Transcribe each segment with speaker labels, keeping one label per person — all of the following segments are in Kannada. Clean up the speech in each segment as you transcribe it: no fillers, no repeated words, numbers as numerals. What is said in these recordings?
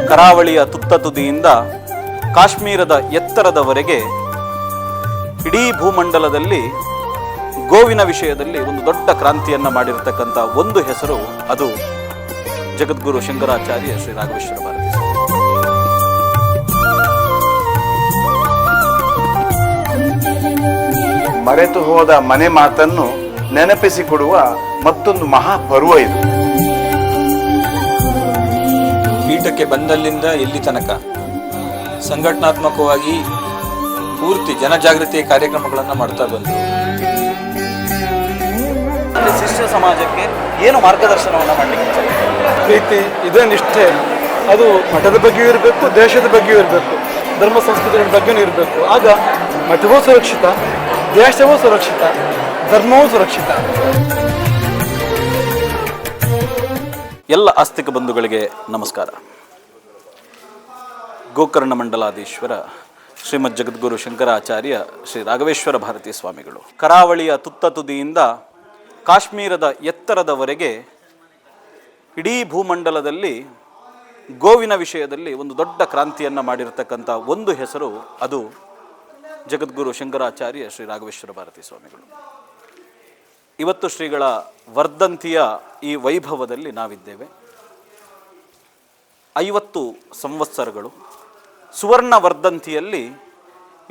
Speaker 1: ಕರಾವಳಿಯ ತುತ್ತ ತುದಿಯಿಂದ ಕಾಶ್ಮೀರದ ಎತ್ತರದವರೆಗೆ ಇಡೀ ಭೂಮಂಡಲದಲ್ಲಿ ಗೋವಿನ ವಿಷಯದಲ್ಲಿ ಒಂದು ದೊಡ್ಡ ಕ್ರಾಂತಿಯನ್ನು ಮಾಡಿರತಕ್ಕಂಥ ಒಂದು ಹೆಸರು, ಅದು ಜಗದ್ಗುರು ಶಂಕರಾಚಾರ್ಯ ಶ್ರೀ ರಾಘವೇಶ್ವರ ಭಾರತಿ.
Speaker 2: ಮರೆತು ಹೋದ ಮನೆ ಮಾತನ್ನು ನೆನಪಿಸಿಕೊಡುವ ಮತ್ತೊಂದು ಮಹಾಪರ್ವ ಇದು.
Speaker 3: ಪೀಠಕ್ಕೆ ಬಂದಲ್ಲಿಂದ ಇಲ್ಲಿ ತನಕ ಸಂಘಟನಾತ್ಮಕವಾಗಿ ಪೂರ್ತಿ ಜನಜಾಗೃತಿ ಕಾರ್ಯಕ್ರಮಗಳನ್ನು ಮಾಡ್ತಾ ಬಂದರು.
Speaker 1: ಶಿಷ್ಯ ಸಮಾಜಕ್ಕೆ ಏನು ಮಾರ್ಗದರ್ಶನವನ್ನು ಮಾಡಲಿಕ್ಕೆ
Speaker 4: ಪ್ರೀತಿ, ಇದೇ ನಿಷ್ಠೆ, ಅದು ಮಠದ ಬಗ್ಗೆಯೂ ಇರಬೇಕು, ದೇಶದ ಬಗ್ಗೆಯೂ ಇರಬೇಕು, ಧರ್ಮ ಸಂಸ್ಕೃತಿಗಳ ಬಗ್ಗೆಯೂ ಇರಬೇಕು. ಆಗ ಮಠವೂ ಸುರಕ್ಷಿತ, ದೇಶವೂ ಸುರಕ್ಷಿತ, ಧರ್ಮವೂ ಸುರಕ್ಷಿತ.
Speaker 1: ಎಲ್ಲ ಆಸ್ತಿಕ ಬಂಧುಗಳಿಗೆ ನಮಸ್ಕಾರ. ಗೋಕರ್ಣ ಮಂಡಲಾಧೀಶ್ವರ ಶ್ರೀಮದ್ ಜಗದ್ಗುರು ಶಂಕರಾಚಾರ್ಯ ಶ್ರೀ ರಾಘವೇಶ್ವರ ಭಾರತಿ ಸ್ವಾಮಿಗಳು ಕರಾವಳಿಯ ತುತ್ತ ತುದಿಯಿಂದ ಕಾಶ್ಮೀರದ ಎತ್ತರದವರೆಗೆ ಇಡೀ ಭೂಮಂಡಲದಲ್ಲಿ ಗೋವಿನ ವಿಷಯದಲ್ಲಿ ಒಂದು ದೊಡ್ಡ ಕ್ರಾಂತಿಯನ್ನು ಮಾಡಿರತಕ್ಕಂಥ ಒಂದು ಹೆಸರು, ಅದು ಜಗದ್ಗುರು ಶಂಕರಾಚಾರ್ಯ ಶ್ರೀ ರಾಘವೇಶ್ವರ ಭಾರತಿ ಸ್ವಾಮಿಗಳು. ಇವತ್ತು ಶ್ರೀಗಳ ವರ್ಧಂತಿಯ ಈ ವೈಭವದಲ್ಲಿ ನಾವಿದ್ದೇವೆ. 50 ಸಂವತ್ಸರಗಳು ಸುವರ್ಣ ವರ್ಧಂತಿಯಲ್ಲಿ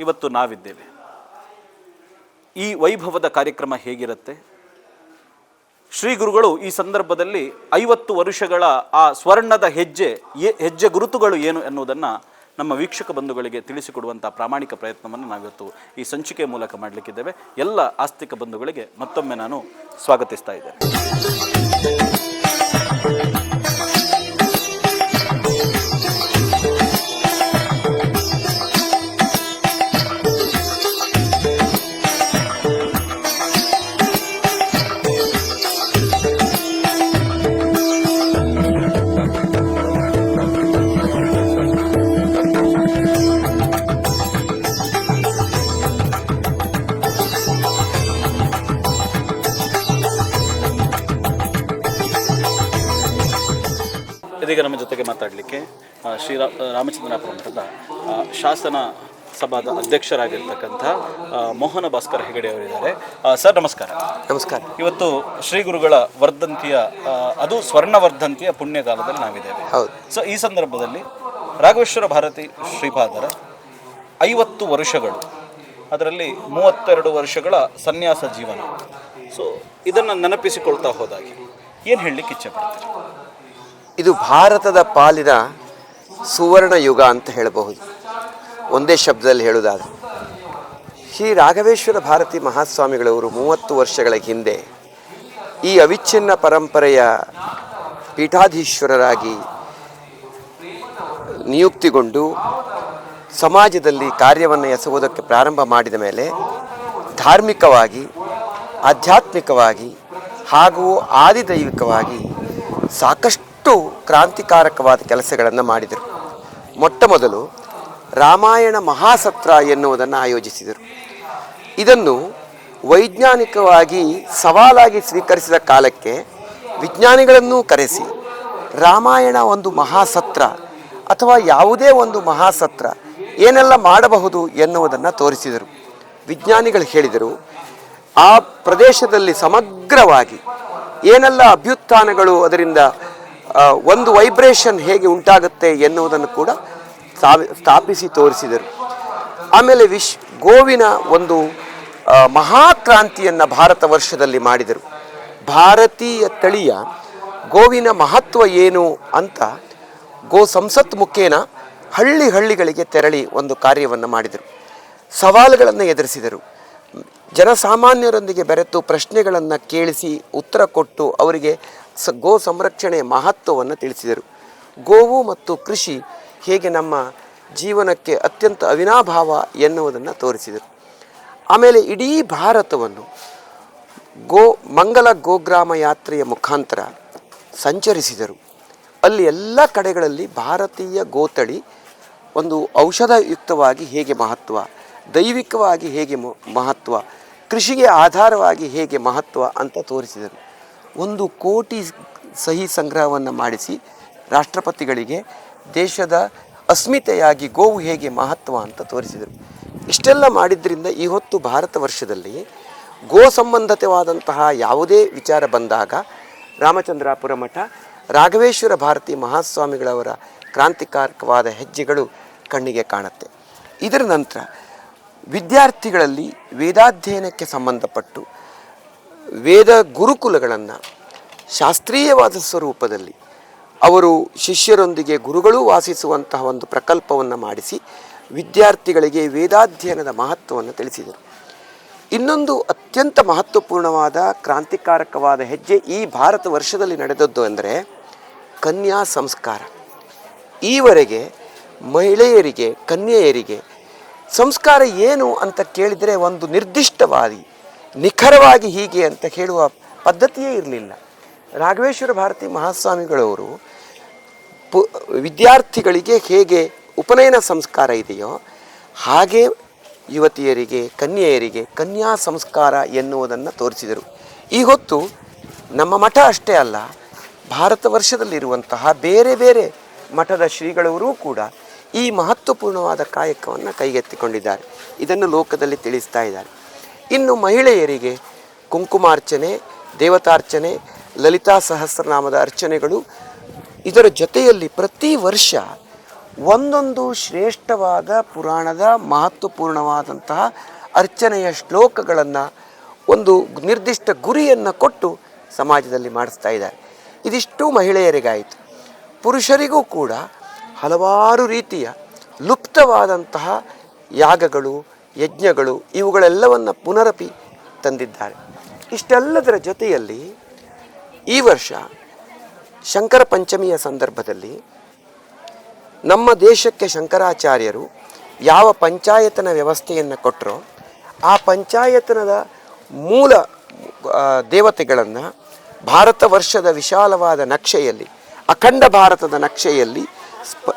Speaker 1: ಇವತ್ತು ನಾವಿದ್ದೇವೆ. ಈ ವೈಭವದ ಕಾರ್ಯಕ್ರಮ ಹೇಗಿರುತ್ತೆ? ಶ್ರೀ ಗುರುಗಳು ಈ ಸಂದರ್ಭದಲ್ಲಿ 50 ವರ್ಷಗಳ ಆ ಸ್ವರ್ಣದ ಹೆಜ್ಜೆ ಗುರುತುಗಳು ಏನು ಎನ್ನುವುದನ್ನು ನಮ್ಮ ವೀಕ್ಷಕ ಬಂಧುಗಳಿಗೆ ತಿಳಿಸಿಕೊಡುವಂಥ ಪ್ರಾಮಾಣಿಕ ಪ್ರಯತ್ನವನ್ನು ನಾವಿವತ್ತು ಈ ಸಂಚಿಕೆ ಮೂಲಕ ಮಾಡಲಿಕ್ಕಿದ್ದೇವೆ. ಎಲ್ಲ ಆಸ್ತಿಕ ಬಂಧುಗಳಿಗೆ ಮತ್ತೊಮ್ಮೆ ನಾನು ಸ್ವಾಗತಿಸ್ತಾ ಇದ್ದೇನೆ. ಇದೀಗ ನಮ್ಮ ಜೊತೆಗೆ ಮಾತಾಡಲಿಕ್ಕೆ ಶ್ರೀ ರಾಮಚಂದ್ರಾಪುರ ಮಠದ ಶಾಸನ ಸಭಾದ ಅಧ್ಯಕ್ಷರಾಗಿರ್ತಕ್ಕಂಥ ಮೋಹನ ಭಾಸ್ಕರ್ ಹೆಗಡೆ ಅವರಿದ್ದಾರೆ. ಸರ್ ನಮಸ್ಕಾರ.
Speaker 5: ನಮಸ್ಕಾರ.
Speaker 1: ಇವತ್ತು ಶ್ರೀ ಗುರುಗಳ ವರ್ಧಂತಿಯ, ಅದು ಸ್ವರ್ಣ ವರ್ಧಂತಿಯ ಪುಣ್ಯಕಾಲದಲ್ಲಿ ನಾವಿದ್ದೇವೆ.
Speaker 5: ಹೌದು.
Speaker 1: ಸೊ ಈ ಸಂದರ್ಭದಲ್ಲಿ ರಾಘವೇಶ್ವರ ಭಾರತಿ ಶ್ರೀಪಾದರ 50 ವರ್ಷಗಳು, ಅದರಲ್ಲಿ 32 ವರ್ಷಗಳ ಸನ್ಯಾಸ ಜೀವನ. ಸೊ ಇದನ್ನು ನೆನಪಿಸಿಕೊಳ್ತಾ ಹೋದಾಗೆ ಏನು ಹೇಳಲಿಕ್ಕೆ ಇಚ್ಛೆ ಪಡ್ತೀರಿ?
Speaker 5: ಇದು ಭಾರತದ ಪಾಲಿನ ಸುವರ್ಣ ಯುಗ ಅಂತ ಹೇಳಬಹುದು, ಒಂದೇ ಶಬ್ದದಲ್ಲಿ ಹೇಳುವುದಾದರೆ. ಶ್ರೀ ರಾಘವೇಶ್ವರ ಭಾರತಿ ಮಹಾಸ್ವಾಮಿಗಳವರು 30 ವರ್ಷಗಳ ಹಿಂದೆ ಈ ಅವಿಚ್ಛಿನ್ನ ಪರಂಪರೆಯ ಪೀಠಾಧೀಶ್ವರರಾಗಿ ನಿಯುಕ್ತಿಗೊಂಡು ಸಮಾಜದಲ್ಲಿ ಕಾರ್ಯವನ್ನು ಎಸಗುವುದಕ್ಕೆ ಪ್ರಾರಂಭ ಮಾಡಿದ ಮೇಲೆ ಧಾರ್ಮಿಕವಾಗಿ, ಆಧ್ಯಾತ್ಮಿಕವಾಗಿ ಹಾಗೂ ಆದಿದೈವಿಕವಾಗಿ ಸಾಕಷ್ಟು ಕ್ರಾಂತಿಕಾರಕವಾದ ಕೆಲಸಗಳನ್ನು ಮಾಡಿದರು. ಮೊಟ್ಟ ಮೊದಲು ರಾಮಾಯಣ ಮಹಾಸತ್ರ ಎನ್ನುವುದನ್ನು ಆಯೋಜಿಸಿದರು. ಇದನ್ನು ವೈಜ್ಞಾನಿಕವಾಗಿ ಸವಾಲಾಗಿ ಸ್ವೀಕರಿಸಿದ ಕಾಲಕ್ಕೆ ವಿಜ್ಞಾನಿಗಳನ್ನೂ ಕರೆಸಿ ರಾಮಾಯಣ ಒಂದು ಮಹಾಸತ್ರ ಅಥವಾ ಯಾವುದೇ ಒಂದು ಮಹಾಸತ್ರ ಏನೆಲ್ಲ ಮಾಡಬಹುದು ಎನ್ನುವುದನ್ನು ತೋರಿಸಿದರು. ವಿಜ್ಞಾನಿಗಳು ಹೇಳಿದರು, ಆ ಪ್ರದೇಶದಲ್ಲಿ ಸಮಗ್ರವಾಗಿ ಏನೆಲ್ಲ ಅಭ್ಯುತ್ಥಾನಗಳು, ಅದರಿಂದ ಒಂದು ವೈಬ್ರೇಷನ್ ಹೇಗೆ ಉಂಟಾಗುತ್ತೆ ಎನ್ನುವುದನ್ನು ಕೂಡ ಸ್ಥಾಪಿಸಿ ತೋರಿಸಿದರು. ಆಮೇಲೆ ಗೋವಿನ ಒಂದು ಮಹಾಕ್ರಾಂತಿಯನ್ನು ಭಾರತ ವರ್ಷದಲ್ಲಿ ಮಾಡಿದರು. ಭಾರತೀಯ ತಳಿಯ ಗೋವಿನ ಮಹತ್ವ ಏನು ಅಂತ ಗೋ ಸಂಸತ್ ಮುಖೇನ ಹಳ್ಳಿಗಳಿಗೆ ತೆರಳಿ ಒಂದು ಕಾರ್ಯವನ್ನು ಮಾಡಿದರು. ಸವಾಲುಗಳನ್ನು ಎದುರಿಸಿದರು. ಜನಸಾಮಾನ್ಯರೊಂದಿಗೆ ಬೆರೆತು ಪ್ರಶ್ನೆಗಳನ್ನು ಕೇಳಿಸಿ ಉತ್ತರ ಕೊಟ್ಟು ಅವರಿಗೆ ಗೋ ಸಂರಕ್ಷಣೆಯ ಮಹತ್ವವನ್ನು ತಿಳಿಸಿದರು. ಗೋವು ಮತ್ತು ಕೃಷಿ ಹೇಗೆ ನಮ್ಮ ಜೀವನಕ್ಕೆ ಅತ್ಯಂತ ಅವಿನಾಭಾವ ಎನ್ನುವುದನ್ನು ತೋರಿಸಿದರು. ಆಮೇಲೆ ಇಡೀ ಭಾರತವನ್ನು ಮಂಗಲ ಗೋಗ್ರಾಮ ಯಾತ್ರೆಯ ಮುಖಾಂತರ ಸಂಚರಿಸಿದರು. ಅಲ್ಲಿ ಎಲ್ಲ ಕಡೆಗಳಲ್ಲಿ ಭಾರತೀಯ ಗೋತಳಿ ಒಂದು ಔಷಧಯುಕ್ತವಾಗಿ ಹೇಗೆ ಮಹತ್ವ, ದೈವಿಕವಾಗಿ ಹೇಗೆ ಮಹತ್ವ, ಕೃಷಿಗೆ ಆಧಾರವಾಗಿ ಹೇಗೆ ಮಹತ್ವ ಅಂತ ತೋರಿಸಿದರು. 1 ಕೋಟಿ ಸಹಿ ಸಂಗ್ರಹವನ್ನು ಮಾಡಿಸಿ ರಾಷ್ಟ್ರಪತಿಗಳಿಗೆ ದೇಶದ ಅಸ್ಮಿತೆಯಾಗಿ ಗೋವು ಹೇಗೆ ಮಹತ್ವ ಅಂತ ತೋರಿಸಿದರು. ಇಷ್ಟೆಲ್ಲ ಮಾಡಿದ್ರಿಂದ ಈ ಹೊತ್ತು ಭಾರತ ವರ್ಷದಲ್ಲಿ ಗೋ ಸಂಬಂಧಿತವಾದಂತಹ ಯಾವುದೇ ವಿಚಾರ ಬಂದಾಗ ರಾಮಚಂದ್ರಾಪುರ ಮಠ ರಾಘವೇಶ್ವರ ಭಾರತಿ ಮಹಾಸ್ವಾಮಿಗಳವರ ಕ್ರಾಂತಿಕಾರಕವಾದ ಹೆಜ್ಜೆಗಳು ಕಣ್ಣಿಗೆ ಕಾಣುತ್ತೆ. ಇದರ ನಂತರ ವಿದ್ಯಾರ್ಥಿಗಳಲ್ಲಿ ವೇದಾಧ್ಯಯನಕ್ಕೆ ಸಂಬಂಧಪಟ್ಟು ವೇದ ಗುರುಕುಲಗಳನ್ನು ಶಾಸ್ತ್ರೀಯವಾದ ಸ್ವರೂಪದಲ್ಲಿ ಅವರು ಶಿಷ್ಯರೊಂದಿಗೆ ಗುರುಗಳೂ ವಾಸಿಸುವಂತಹ ಒಂದು ಪ್ರಕಲ್ಪವನ್ನು ಮಾಡಿಸಿ ವಿದ್ಯಾರ್ಥಿಗಳಿಗೆ ವೇದಾಧ್ಯಯನದ ಮಹತ್ವವನ್ನು ತಿಳಿಸಿದರು. ಇನ್ನೊಂದು ಅತ್ಯಂತ ಮಹತ್ವಪೂರ್ಣವಾದ ಕ್ರಾಂತಿಕಾರಕವಾದ ಹೆಜ್ಜೆ ಈ ಭಾರತ ವರ್ಷದಲ್ಲಿ ನಡೆದದ್ದು ಅಂದರೆ ಕನ್ಯಾ ಸಂಸ್ಕಾರ. ಈವರೆಗೆ ಮಹಿಳೆಯರಿಗೆ, ಕನ್ಯೆಯರಿಗೆ ಸಂಸ್ಕಾರ ಏನು ಅಂತ ಕೇಳಿದರೆ ಒಂದು ನಿರ್ದಿಷ್ಟವಾಗಿ ನಿಖರವಾಗಿ ಹೀಗೆ ಅಂತ ಹೇಳುವ ಪದ್ಧತಿಯೇ ಇರಲಿಲ್ಲ. ರಾಘವೇಶ್ವರ ಭಾರತಿ ಮಹಾಸ್ವಾಮಿಗಳವರು ವಿದ್ಯಾರ್ಥಿಗಳಿಗೆ ಹೇಗೆ ಉಪನಯನ ಸಂಸ್ಕಾರ ಇದೆಯೋ ಹಾಗೆ ಯುವತಿಯರಿಗೆ, ಕನ್ಯೆಯರಿಗೆ ಕನ್ಯಾ ಸಂಸ್ಕಾರ ಎನ್ನುವುದನ್ನು ತೋರಿಸಿದರು. ಈ ಹೊತ್ತು ನಮ್ಮ ಮಠ ಅಷ್ಟೇ ಅಲ್ಲ, ಭಾರತ ವರ್ಷದಲ್ಲಿರುವಂತಹ ಬೇರೆ ಬೇರೆ ಮಠದ ಶ್ರೀಗಳವರೂ ಕೂಡ ಈ ಮಹತ್ವಪೂರ್ಣವಾದ ಕಾಯಕವನ್ನು ಕೈಗೆತ್ತಿಕೊಂಡಿದ್ದಾರೆ. ಇದನ್ನು ಲೋಕದಲ್ಲಿ ತಿಳಿಸ್ತಾ ಇದ್ದಾರೆ. ಇನ್ನು ಮಹಿಳೆಯರಿಗೆ ಕುಂಕುಮಾರ್ಚನೆ, ದೇವತಾರ್ಚನೆ, ಲಲಿತಾ ಸಹಸ್ರನಾಮದ ಅರ್ಚನೆಗಳು, ಇದರ ಜೊತೆಯಲ್ಲಿ ಪ್ರತಿ ವರ್ಷ ಒಂದೊಂದು ಶ್ರೇಷ್ಠವಾದ ಪುರಾಣದ ಮಹತ್ವಪೂರ್ಣವಾದಂತಹ ಅರ್ಚನೆಯ ಶ್ಲೋಕಗಳನ್ನು ಒಂದು ನಿರ್ದಿಷ್ಟ ಗುರಿಯನ್ನು ಕೊಟ್ಟು ಸಮಾಜದಲ್ಲಿ ಮಾಡಿಸ್ತಾ ಇದ್ದಾರೆ. ಇದಿಷ್ಟು ಮಹಿಳೆಯರಿಗಾಯಿತು. ಪುರುಷರಿಗೂ ಕೂಡ ಹಲವಾರು ರೀತಿಯ ಲುಪ್ತವಾದಂತಹ ಯಾಗಗಳು, ಯಜ್ಞಗಳು ಇವುಗಳೆಲ್ಲವನ್ನು ಪುನರಪಿ ತಂದಿದ್ದಾರೆ. ಇಷ್ಟೆಲ್ಲದರ ಜೊತೆಯಲ್ಲಿ ಈ ವರ್ಷ ಶಂಕರ ಪಂಚಮಿಯ ಸಂದರ್ಭದಲ್ಲಿ ನಮ್ಮ ದೇಶಕ್ಕೆ ಶಂಕರಾಚಾರ್ಯರು ಯಾವ ಪಂಚಾಯತನ ವ್ಯವಸ್ಥೆಯನ್ನು ಕೊಟ್ಟರೋ ಆ ಪಂಚಾಯತನದ ಮೂಲ ದೇವತೆಗಳನ್ನು ಭಾರತ ವರ್ಷದ ವಿಶಾಲವಾದ ನಕ್ಷೆಯಲ್ಲಿ, ಅಖಂಡ ಭಾರತದ ನಕ್ಷೆಯಲ್ಲಿ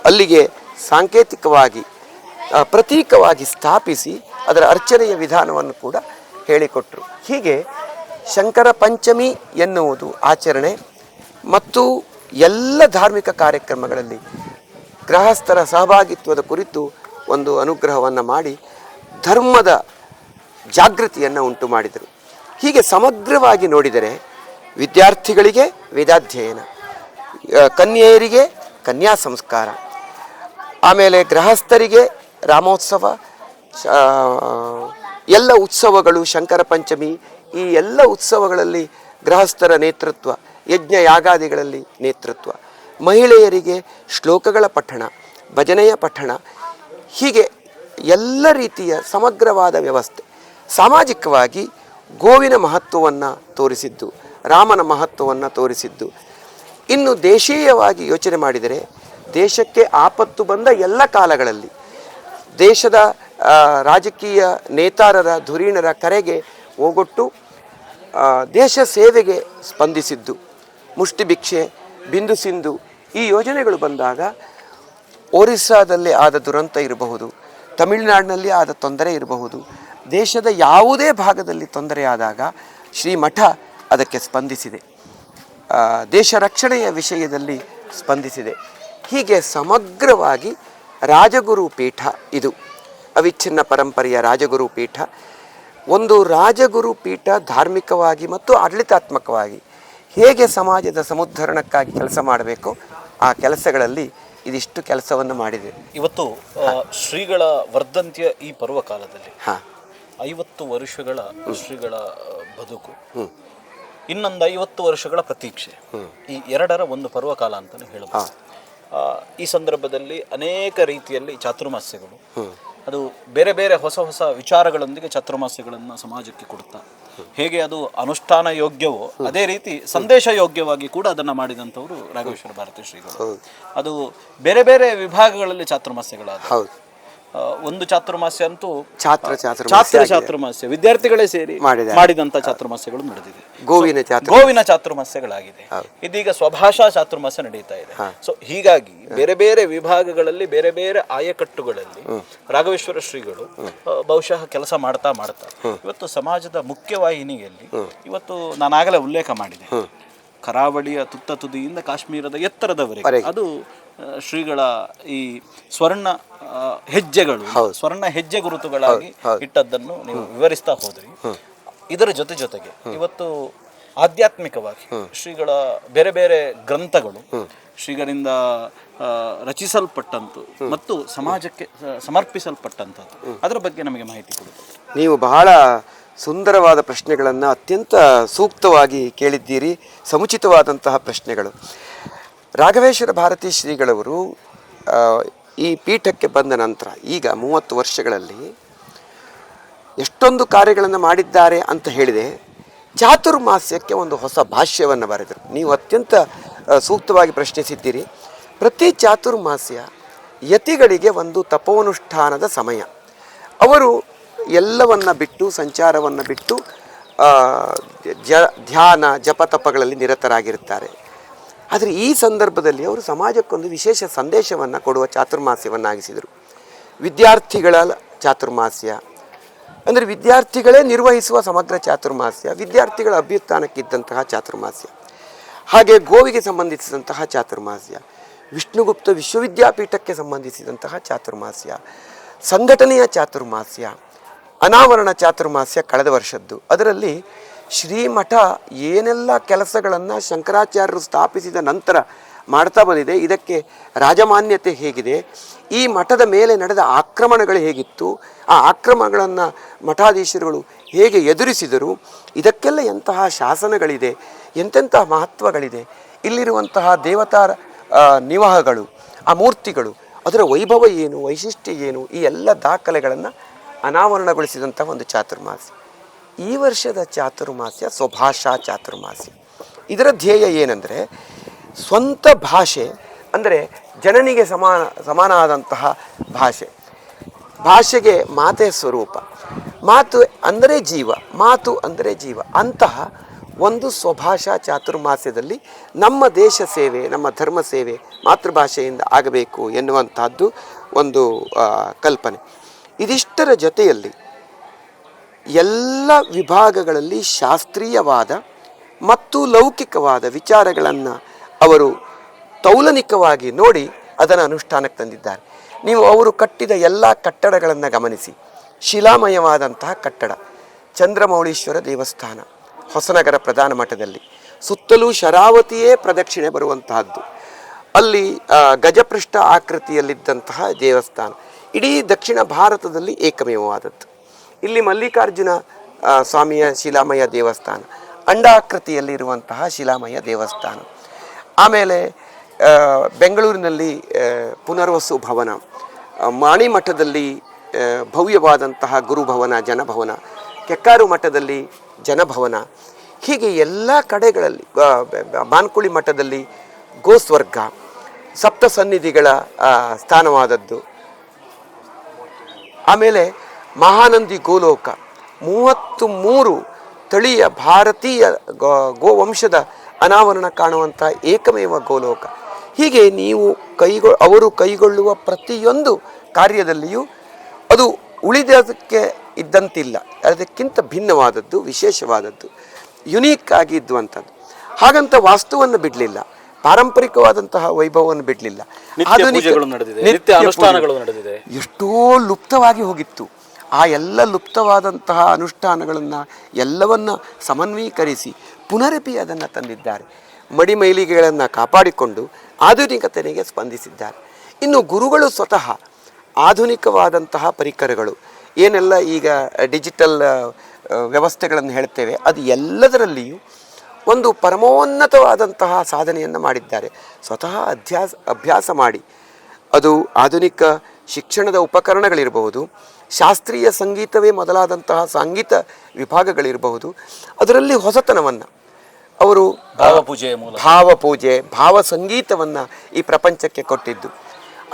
Speaker 5: ಅಲ್ಲಿಗೆ ಸಾಂಕೇತಿಕವಾಗಿ ಪ್ರತೀಕವಾಗಿ ಸ್ಥಾಪಿಸಿ ಅದರ ಅರ್ಚನೆಯ ವಿಧಾನವನ್ನು ಕೂಡ ಹೇಳಿಕೊಟ್ರು. ಹೀಗೆ ಶಂಕರ ಪಂಚಮಿ ಎನ್ನುವುದು ಆಚರಣೆ ಮತ್ತು ಎಲ್ಲ ಧಾರ್ಮಿಕ ಕಾರ್ಯಕ್ರಮಗಳಲ್ಲಿ ಗೃಹಸ್ಥರ ಸಹಭಾಗಿತ್ವದ ಕುರಿತು ಒಂದು ಅನುಗ್ರಹವನ್ನು ಮಾಡಿ ಧರ್ಮದ ಜಾಗೃತಿಯನ್ನು ಉಂಟು ಮಾಡಿದರು. ಹೀಗೆ ಸಮಗ್ರವಾಗಿ ನೋಡಿದರೆ ವಿದ್ಯಾರ್ಥಿಗಳಿಗೆ ವೇದಾಧ್ಯಯನ, ಕನ್ಯೆಯರಿಗೆ ಕನ್ಯಾ ಸಂಸ್ಕಾರ, ಆಮೇಲೆ ಗೃಹಸ್ಥರಿಗೆ ರಾಮೋತ್ಸವ, ಎಲ್ಲ ಉತ್ಸವಗಳು, ಶಂಕರ ಪಂಚಮಿ, ಈ ಎಲ್ಲ ಉತ್ಸವಗಳಲ್ಲಿ ಗೃಹಸ್ಥರ ನೇತೃತ್ವ, ಯಜ್ಞ ಯಾಗಾದಿಗಳಲ್ಲಿ ನೇತೃತ್ವ, ಮಹಿಳೆಯರಿಗೆ ಶ್ಲೋಕಗಳ ಪಠಣ, ಭಜನೆಯ ಪಠಣ, ಹೀಗೆ ಎಲ್ಲ ರೀತಿಯ ಸಮಗ್ರವಾದ ವ್ಯವಸ್ಥೆ. ಸಾಮಾಜಿಕವಾಗಿ ಗೋವಿನ ಮಹತ್ವವನ್ನು ತೋರಿಸಿದ್ದು, ರಾಮನ ಮಹತ್ವವನ್ನು ತೋರಿಸಿದ್ದು. ಇನ್ನು ದೇಶೀಯವಾಗಿ ಯೋಚನೆ ಮಾಡಿದರೆ ದೇಶಕ್ಕೆ ಆಪತ್ತು ಬಂದ ಎಲ್ಲ ಕಾಲಗಳಲ್ಲಿ ದೇಶದ ರಾಜಕೀಯ ನೇತಾರರ, ಧುರೀಣರ ಕರೆಗೆ ಓಗೊಟ್ಟು ದೇಶ ಸೇವೆಗೆ ಸ್ಪಂದಿಸಿದ್ದು. ಮುಷ್ಟಿಭಿಕ್ಷೆ, ಬಿಂದು ಸಿಂಧು ಈ ಯೋಜನೆಗಳು ಬಂದಾಗ ಒರಿಸ್ಸಾದಲ್ಲಿ ಆದ ದುರಂತ ಇರಬಹುದು, ತಮಿಳುನಾಡಿನಲ್ಲಿ ಆದ ತೊಂದರೆ ಇರಬಹುದು, ದೇಶದ ಯಾವುದೇ ಭಾಗದಲ್ಲಿ ತೊಂದರೆ ಆದಾಗ ಶ್ರೀಮಠ ಅದಕ್ಕೆ ಸ್ಪಂದಿಸಿದೆ, ದೇಶ ರಕ್ಷಣೆಯ ವಿಷಯದಲ್ಲಿ ಸ್ಪಂದಿಸಿದೆ. ಹೀಗೆ ಸಮಗ್ರವಾಗಿ ರಾಜಗುರು ಪೀಠ ಇದು, ಅವಿಚ್ಛಿನ್ನ ಪರಂಪರೆಯ ರಾಜಗುರು ಪೀಠ. ಒಂದು ರಾಜಗುರು ಪೀಠ ಧಾರ್ಮಿಕವಾಗಿ ಮತ್ತು ಆಡಳಿತಾತ್ಮಕವಾಗಿ ಹೇಗೆ ಸಮಾಜದ ಸಮುದ್ಧರಣಕ್ಕಾಗಿ ಕೆಲಸ ಮಾಡಬೇಕು ಆ ಕೆಲಸಗಳಲ್ಲಿ ಇದಿಷ್ಟು ಕೆಲಸವನ್ನು ಮಾಡಿದೆ.
Speaker 1: ಇವತ್ತು ಶ್ರೀಗಳ ವರ್ಧಂತಿಯ ಈ ಪರ್ವಕಾಲದಲ್ಲಿ 50 ವರ್ಷಗಳ ಶ್ರೀಗಳ ಬದುಕು, ಇನ್ನೊಂದು 50 ವರ್ಷಗಳ ಪ್ರತೀಕ್ಷೆ, ಈ ಎರಡರ ಒಂದು ಪರ್ವಕಾಲ ಅಂತಲೇ ಹೇಳಬಹುದು. ಈ ಸಂದರ್ಭದಲ್ಲಿ ಅನೇಕ ರೀತಿಯಲ್ಲಿ ಚಾತುರ್ಮಾಸ್ಯಗಳು, ಅದು ಬೇರೆ ಬೇರೆ ಹೊಸ ಹೊಸ ವಿಚಾರಗಳೊಂದಿಗೆ ಚಾತುರ್ಮಾಸ್ಯಗಳನ್ನು ಸಮಾಜಕ್ಕೆ ಕೊಡ್ತಾ ಹೇಗೆ ಅದು ಅನುಷ್ಠಾನ ಯೋಗ್ಯವೋ ಅದೇ ರೀತಿ ಸಂದೇಶ ಯೋಗ್ಯವಾಗಿ ಕೂಡ ಅದನ್ನು ಮಾಡಿದಂಥವರು ರಾಘವೇಶ್ವರ ಭಾರತಿ ಶ್ರೀಗಳು. ಅದು ಬೇರೆ ಬೇರೆ ವಿಭಾಗಗಳಲ್ಲಿ ಚಾತುರ್ಮಾಸ್ಯಗಳಾದ ಒಂದು ಚಾತುರ್ಮಾಸ್ಯ ಅಂತೂ ಚಾತುರ್ಮಾಸ್ಯ ವಿದ್ಯಾರ್ಥಿಗಳೇ ಸೇರಿ ಮಾಡಿದಂಥ ಚಾತುರ್ಮಾಸ್ಯಗಳು ನಡೆದಿದೆ. ಗೋವಿನ ಚಾತುರ್ಮಾಸ್ಯಗಳಾಗಿದೆ. ಇದೀಗ ಸ್ವಭಾಷಾ ಚಾತುರ್ಮಾಸ್ಯ ನಡೀತಾ ಇದೆ. ಸೊ ಹೀಗಾಗಿ ಬೇರೆ ಬೇರೆ ವಿಭಾಗಗಳಲ್ಲಿ ಬೇರೆ ಬೇರೆ ಆಯಕಟ್ಟುಗಳಲ್ಲಿ ರಾಘವೇಶ್ವರ ಶ್ರೀಗಳು ಬಹುಶಃ ಕೆಲಸ ಮಾಡ್ತಾ ಇವತ್ತು ಸಮಾಜದ ಮುಖ್ಯವಾಹಿನಿಯಲ್ಲಿ ಇವತ್ತು ನಾನಾಗಲೇ ಉಲ್ಲೇಖ ಮಾಡಿದೆ, ಕರಾವಳಿಯ ತುತ್ತ ತುದಿಯಿಂದ ಕಾಶ್ಮೀರದ ಎತ್ತರದವರೆಗೆ ಅದು ಶ್ರೀಗಳ ಈ ಸ್ವರ್ಣ ಹೆಜ್ಜೆಗಳು, ಸ್ವರ್ಣ ಹೆಜ್ಜೆ ಗುರುತುಗಳಾಗಿ ಇಟ್ಟದ್ದನ್ನು ನೀವು ವಿವರಿಸ್ತಾ ಹೋದ್ರಿ. ಇದರ ಜೊತೆಗೆ ಇವತ್ತು ಆಧ್ಯಾತ್ಮಿಕವಾಗಿ ಶ್ರೀಗಳ ಬೇರೆ ಬೇರೆ ಗ್ರಂಥಗಳು ಶ್ರೀಗಳಿಂದ ರಚಿಸಲ್ಪಟ್ಟಂತು ಮತ್ತು ಸಮಾಜಕ್ಕೆ ಸಮರ್ಪಿಸಲ್ಪಟ್ಟಂಥದ್ದು, ಅದರ ಬಗ್ಗೆ ನಮಗೆ ಮಾಹಿತಿ ಕೊಡುತ್ತದೆ.
Speaker 5: ನೀವು ಬಹಳ ಸುಂದರವಾದ ಪ್ರಶ್ನೆಗಳನ್ನು ಅತ್ಯಂತ ಸೂಕ್ತವಾಗಿ ಕೇಳಿದ್ದೀರಿ, ಸಮುಚಿತವಾದಂತಹ ಪ್ರಶ್ನೆಗಳು. ರಾಘವೇಶ್ವರ ಭಾರತೀ ಶ್ರೀಗಳವರು ಈ ಪೀಠಕ್ಕೆ ಬಂದ ನಂತರ ಈಗ 30 ವರ್ಷಗಳಲ್ಲಿ ಎಷ್ಟೊಂದು ಕಾರ್ಯಗಳನ್ನು ಮಾಡಿದ್ದಾರೆ ಅಂತ ಹೇಳಿದೆ. ಚಾತುರ್ಮಾಸ್ಯಕ್ಕೆ ಒಂದು ಹೊಸ ಭಾಷ್ಯವನ್ನು ಬರೆದರು. ನೀವು ಅತ್ಯಂತ ಸೂಕ್ತವಾಗಿ ಪ್ರಶ್ನಿಸಿದ್ದೀರಿ. ಪ್ರತಿ ಚಾತುರ್ಮಾಸ್ಯ ಯತಿಗಳಿಗೆ ಒಂದು ತಪೋನುಷ್ಠಾನದ ಸಮಯ. ಅವರು ಎಲ್ಲವನ್ನು ಬಿಟ್ಟು, ಸಂಚಾರವನ್ನು ಬಿಟ್ಟು ಧ್ಯಾನ ಜಪತಪಗಳಲ್ಲಿ ನಿರತರಾಗಿರುತ್ತಾರೆ. ಆದರೆ ಈ ಸಂದರ್ಭದಲ್ಲಿ ಅವರು ಸಮಾಜಕ್ಕೊಂದು ವಿಶೇಷ ಸಂದೇಶವನ್ನು ಕೊಡುವ ಚಾತುರ್ಮಾಸ್ಯವನ್ನಾಗಿಸಿದರು. ವಿದ್ಯಾರ್ಥಿಗಳ ಚಾತುರ್ಮಾಸ್ಯ ಅಂದರೆ ವಿದ್ಯಾರ್ಥಿಗಳೇ ನಿರ್ವಹಿಸುವ ಸಮಗ್ರ ಚಾತುರ್ಮಾಸ್ಯ, ವಿದ್ಯಾರ್ಥಿಗಳ ಅಭ್ಯುತ್ಥಾನಕ್ಕಿದ್ದಂತಹ ಚಾತುರ್ಮಾಸ್ಯ, ಹಾಗೆ ಗೋವಿಗೆ ಸಂಬಂಧಿಸಿದಂತಹ ಚಾತುರ್ಮಾಸ್ಯ, ವಿಷ್ಣುಗುಪ್ತ ವಿಶ್ವವಿದ್ಯಾಪೀಠಕ್ಕೆ ಸಂಬಂಧಿಸಿದಂತಹ ಚಾತುರ್ಮಾಸ್ಯ, ಸಂಘಟನೆಯ ಚಾತುರ್ಮಾಸ್ಯ, ಅನಾವರಣ ಚಾತುರ್ಮಾಸ್ಯ ಕಳೆದ ವರ್ಷದ್ದು. ಅದರಲ್ಲಿ ಶ್ರೀಮಠ ಏನೆಲ್ಲ ಕೆಲಸಗಳನ್ನು ಶಂಕರಾಚಾರ್ಯರು ಸ್ಥಾಪಿಸಿದ ನಂತರ ಮಾಡ್ತಾ ಬಂದಿದೆ, ಇದಕ್ಕೆ ರಾಜಮಾನ್ಯತೆ ಹೇಗಿದೆ, ಈ ಮಠದ ಮೇಲೆ ನಡೆದ ಆಕ್ರಮಣಗಳು ಹೇಗಿತ್ತು, ಆ ಆಕ್ರಮಣಗಳನ್ನು ಮಠಾಧೀಶರುಗಳು ಹೇಗೆ ಎದುರಿಸಿದರು, ಇದಕ್ಕೆಲ್ಲ ಎಂತಹ ಶಾಸನಗಳಿದೆ, ಎಂತೆಂತಹ ಮಹತ್ವಗಳಿದೆ, ಇಲ್ಲಿರುವಂತಹ ದೇವತಾ ನಿವಾಹಗಳು, ಆ ಮೂರ್ತಿಗಳು, ಅದರ ವೈಭವ ಏನು, ವೈಶಿಷ್ಟ್ಯ ಏನು, ಈ ಎಲ್ಲ ದಾಖಲೆಗಳನ್ನು ಅನಾವರಣಗೊಳಿಸಿದಂಥ ಒಂದು ಚಾತುರ್ಮಾಸ್ಯ. ಈ ವರ್ಷದ ಚಾತುರ್ಮಾಸ್ಯ ಸ್ವಭಾಷಾ ಚಾತುರ್ಮಾಸ್ಯ. ಇದರ ಧ್ಯೇಯ ಏನಂದರೆ ಸ್ವಂತ ಭಾಷೆ, ಅಂದರೆ ಜನನಿಗೆ ಸಮಾನ ಆದಂತಹ ಭಾಷೆಗೆ ಮಾತೆ ಸ್ವರೂಪ, ಮಾತು ಅಂದರೆ ಜೀವ, ಮಾತು ಅಂದರೆ ಜೀವ. ಅಂತಹ ಒಂದು ಸ್ವಭಾಷಾ ಚಾತುರ್ಮಾಸ್ಯದಲ್ಲಿ ನಮ್ಮ ದೇಶ ಸೇವೆ, ನಮ್ಮ ಧರ್ಮ ಸೇವೆ ಮಾತೃಭಾಷೆಯಿಂದ ಆಗಬೇಕು ಎನ್ನುವಂತಹದ್ದು ಒಂದು ಕಲ್ಪನೆ. ಇದಿಷ್ಟರ ಜೊತೆಯಲ್ಲಿ ಎಲ್ಲ ವಿಭಾಗಗಳಲ್ಲಿ ಶಾಸ್ತ್ರೀಯವಾದ ಮತ್ತು ಲೌಕಿಕವಾದ ವಿಚಾರಗಳನ್ನು ಅವರು ತೌಲನಿಕವಾಗಿ ನೋಡಿ ಅದನ್ನು ಅನುಷ್ಠಾನಕ್ಕೆ ತಂದಿದ್ದಾರೆ. ನೀವು ಅವರು ಕಟ್ಟಿದ ಎಲ್ಲ ಕಟ್ಟಡಗಳನ್ನು ಗಮನಿಸಿ. ಶಿಲಾಮಯವಾದಂತಹ ಕಟ್ಟಡ, ಚಂದ್ರಮೌಳೀಶ್ವರ ದೇವಸ್ಥಾನ ಹೊಸನಗರ ಪ್ರಧಾನ ಮಠದಲ್ಲಿ, ಸುತ್ತಲೂ ಶರಾವತಿಯೇ ಪ್ರದಕ್ಷಿಣೆ ಬರುವಂತಹದ್ದು, ಅಲ್ಲಿ ಗಜಪೃಷ್ಠ ಆಕೃತಿಯಲ್ಲಿದ್ದಂತಹ ದೇವಸ್ಥಾನ, ಇಡೀ ದಕ್ಷಿಣ ಭಾರತದಲ್ಲಿ ಏಕಮೇವವಾದದ್ದು. ಇಲ್ಲಿ ಮಲ್ಲಿಕಾರ್ಜುನ ಸ್ವಾಮಿಯ ಶಿಲಾಮಯ ದೇವಸ್ಥಾನ, ಅಂಡಾಕೃತಿಯಲ್ಲಿರುವಂತಹ ಶಿಲಾಮಯ ದೇವಸ್ಥಾನ. ಆಮೇಲೆ ಬೆಂಗಳೂರಿನಲ್ಲಿ ಪುನರ್ವಸು ಭವನ, ಮಾಣಿಮಠದಲ್ಲಿ ಭವ್ಯವಾದಂತಹ ಗುರುಭವನ ಜನಭವನ, ಕೆಕ್ಕಾರು ಮಠದಲ್ಲಿ ಜನಭವನ, ಹೀಗೆ ಎಲ್ಲ ಕಡೆಗಳಲ್ಲಿ, ಬಾನ್ಕುಳಿ ಮಠದಲ್ಲಿ ಗೋಸ್ವರ್ಗ, ಸಪ್ತ ಸನ್ನಿಧಿಗಳ ಸ್ಥಾನವಾದದ್ದು. ಆಮೇಲೆ ಮಹಾನಂದಿ ಗೋಲೋಕ, 33 ತಳಿಯ ಭಾರತೀಯ ಗೋವಂಶದ ಅನಾವರಣ ಕಾಣುವಂಥ ಏಕಮೇವ ಗೋಲೋಕ. ಹೀಗೆ ನೀವು ಅವರು ಕೈಗೊಳ್ಳುವ ಪ್ರತಿಯೊಂದು ಕಾರ್ಯದಲ್ಲಿಯೂ ಅದು ಉಳಿದಕ್ಕೆ ಇದ್ದಂತಿಲ್ಲ, ಅದಕ್ಕಿಂತ ಭಿನ್ನವಾದದ್ದು, ವಿಶೇಷವಾದದ್ದು, ಯುನೀಕ್ ಆಗಿ ಇದ್ದುವಂಥದ್ದು. ಹಾಗಂತ ವಾಸ್ತುವನ್ನು ಬಿಡಲಿಲ್ಲ, ಪಾರಂಪರಿಕವಾದಂತಹ ವೈಭವವನ್ನು ಬಿಡಲಿಲ್ಲ. ಎಷ್ಟೋ ಲುಪ್ತವಾಗಿ ಹೋಗಿತ್ತು. ಆ ಎಲ್ಲ ಲುಪ್ತವಾದಂತಹ ಅನುಷ್ಠಾನಗಳನ್ನು ಎಲ್ಲವನ್ನ ಸಮನ್ವೀಕರಿಸಿ ಪುನರಪಿ ಅದನ್ನು ತಂದಿದ್ದಾರೆ. ಮಡಿಮೈಲಿಗೆಗಳನ್ನು ಕಾಪಾಡಿಕೊಂಡು ಆಧುನಿಕತೆಗೆ ಸ್ಪಂದಿಸಿದ್ದಾರೆ. ಇನ್ನು ಗುರುಗಳು ಸ್ವತಃ ಆಧುನಿಕವಾದಂತಹ ಪರಿಕರಗಳು ಏನೆಲ್ಲ ಈಗ ಡಿಜಿಟಲ್ ವ್ಯವಸ್ಥೆಗಳನ್ನು ಹೇಳ್ತೇವೆ, ಅದು ಎಲ್ಲದರಲ್ಲಿಯೂ ಒಂದು ಪರಮೋನ್ನತವಾದಂತಹ ಸಾಧನೆಯನ್ನು ಮಾಡಿದ್ದಾರೆ. ಸ್ವತಃ ಅಭ್ಯಾಸ ಮಾಡಿ, ಅದು ಆಧುನಿಕ ಶಿಕ್ಷಣದ ಉಪಕರಣಗಳಿರಬಹುದು, ಶಾಸ್ತ್ರೀಯ ಸಂಗೀತವೇ ಮೊದಲಾದಂತಹ ಸಂಗೀತ ವಿಭಾಗಗಳಿರಬಹುದು, ಅದರಲ್ಲಿ ಹೊಸತನವನ್ನು ಅವರು ಭಾವಪೂಜೆ, ಭಾವ ಸಂಗೀತವನ್ನು ಈ ಪ್ರಪಂಚಕ್ಕೆ ಕೊಟ್ಟಿದ್ದು.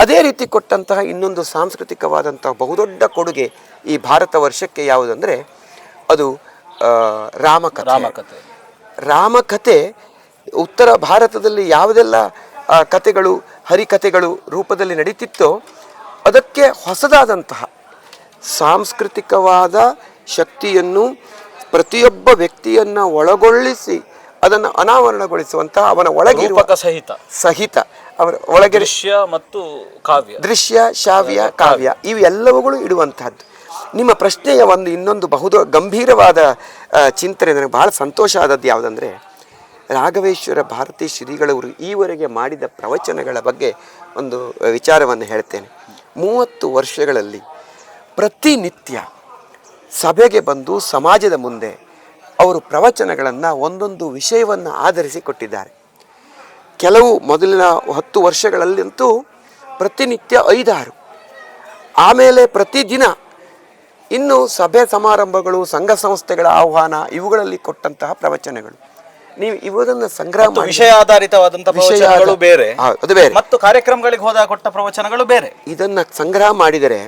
Speaker 5: ಅದೇ ರೀತಿ ಕೊಟ್ಟಂತಹ ಇನ್ನೊಂದು ಸಾಂಸ್ಕೃತಿಕವಾದಂತಹ ಬಹುದೊಡ್ಡ ಕೊಡುಗೆ ಈ ಭಾರತ ವರ್ಷಕ್ಕೆ ಯಾವುದಂದರೆ ಅದು ರಾಮಕಥೆ. ಉತ್ತರ ಭಾರತದಲ್ಲಿ ಯಾವುದೆಲ್ಲ ಕಥೆಗಳು, ಹರಿಕಥೆಗಳು ರೂಪದಲ್ಲಿ ನಡೀತಿತ್ತೋ ಅದಕ್ಕೆ ಹೊಸದಾದಂತಹ ಸಾಂಸ್ಕೃತಿಕವಾದ ಶಕ್ತಿಯನ್ನು ಪ್ರತಿಯೊಬ್ಬ ವ್ಯಕ್ತಿಯನ್ನು ಒಳಗೊಳ್ಳಿಸಿ ಅದನ್ನು ಅನಾವರಣಗೊಳಿಸುವಂತಹ ಅವನ ಒಳಗಿರುವ
Speaker 1: ರೂಪಕ ಸಹಿತ
Speaker 5: ಸಹಿತ ಅವರ ಒಳಗೆ
Speaker 1: ದೃಶ್ಯ ಮತ್ತು ಕಾವ್ಯ,
Speaker 5: ದೃಶ್ಯ, ಶ್ರಾವ್ಯ, ಕಾವ್ಯ ಇವೆಲ್ಲವುಗಳು ಇಡುವಂತಹದ್ದು. ನಿಮ್ಮ ಪ್ರಶ್ನೆಯ ಇನ್ನೊಂದು ಗಂಭೀರವಾದ ಚಿಂತನೆ ನನಗೆ ಬಹಳ ಸಂತೋಷ ಆದದ್ದು ಯಾವುದಂದರೆ, ರಾಘವೇಶ್ವರ ಭಾರತಿ ಶ್ರೀಗಳವರು ಈವರೆಗೆ ಮಾಡಿದ ಪ್ರವಚನಗಳ ಬಗ್ಗೆ ಒಂದು ವಿಚಾರವನ್ನು ಹೇಳ್ತೇನೆ. 30 ವರ್ಷಗಳಲ್ಲಿ ಪ್ರತಿನಿತ್ಯ ಸಭೆಗೆ ಬಂದು ಸಮಾಜದ ಮುಂದೆ ಅವರು ಪ್ರವಚನಗಳನ್ನು ಒಂದೊಂದು ವಿಷಯವನ್ನು ಆಧರಿಸಿ ಕೊಟ್ಟಿದ್ದಾರೆ. ಕೆಲವು ಮೊದಲಿನ 10 ವರ್ಷಗಳಲ್ಲಂತೂ ಪ್ರತಿನಿತ್ಯ 5-6, ಆಮೇಲೆ ಪ್ರತಿದಿನ ಇನ್ನು ಸಭೆ ಸಮಾರಂಭಗಳು, ಸಂಘ ಸಂಸ್ಥೆಗಳ ಆಹ್ವಾನ ಇವುಗಳಲ್ಲಿ ಕೊಟ್ಟಂತಹ ಪ್ರವಚನಗಳು. ನೀವು ಇವುದನ್ನು ಸಂಗ್ರಹ ಮಾಡಿ
Speaker 1: ವಿಷಯ ಆಧಾರಿತವಾದಂತಹ ಪ್ರವಚನಗಳು ಬೇರೆ,
Speaker 5: ಅದು ಬೇರೆ,
Speaker 1: ಮತ್ತು ಕಾರ್ಯಕ್ರಮಗಳಿಗೆ ಹೋದಾಗ ಕೊಟ್ಟ ಪ್ರವಚನಗಳು ಬೇರೆ.
Speaker 5: ಇದನ್ನು ಸಂಗ್ರಹ ಮಾಡಿದರೆ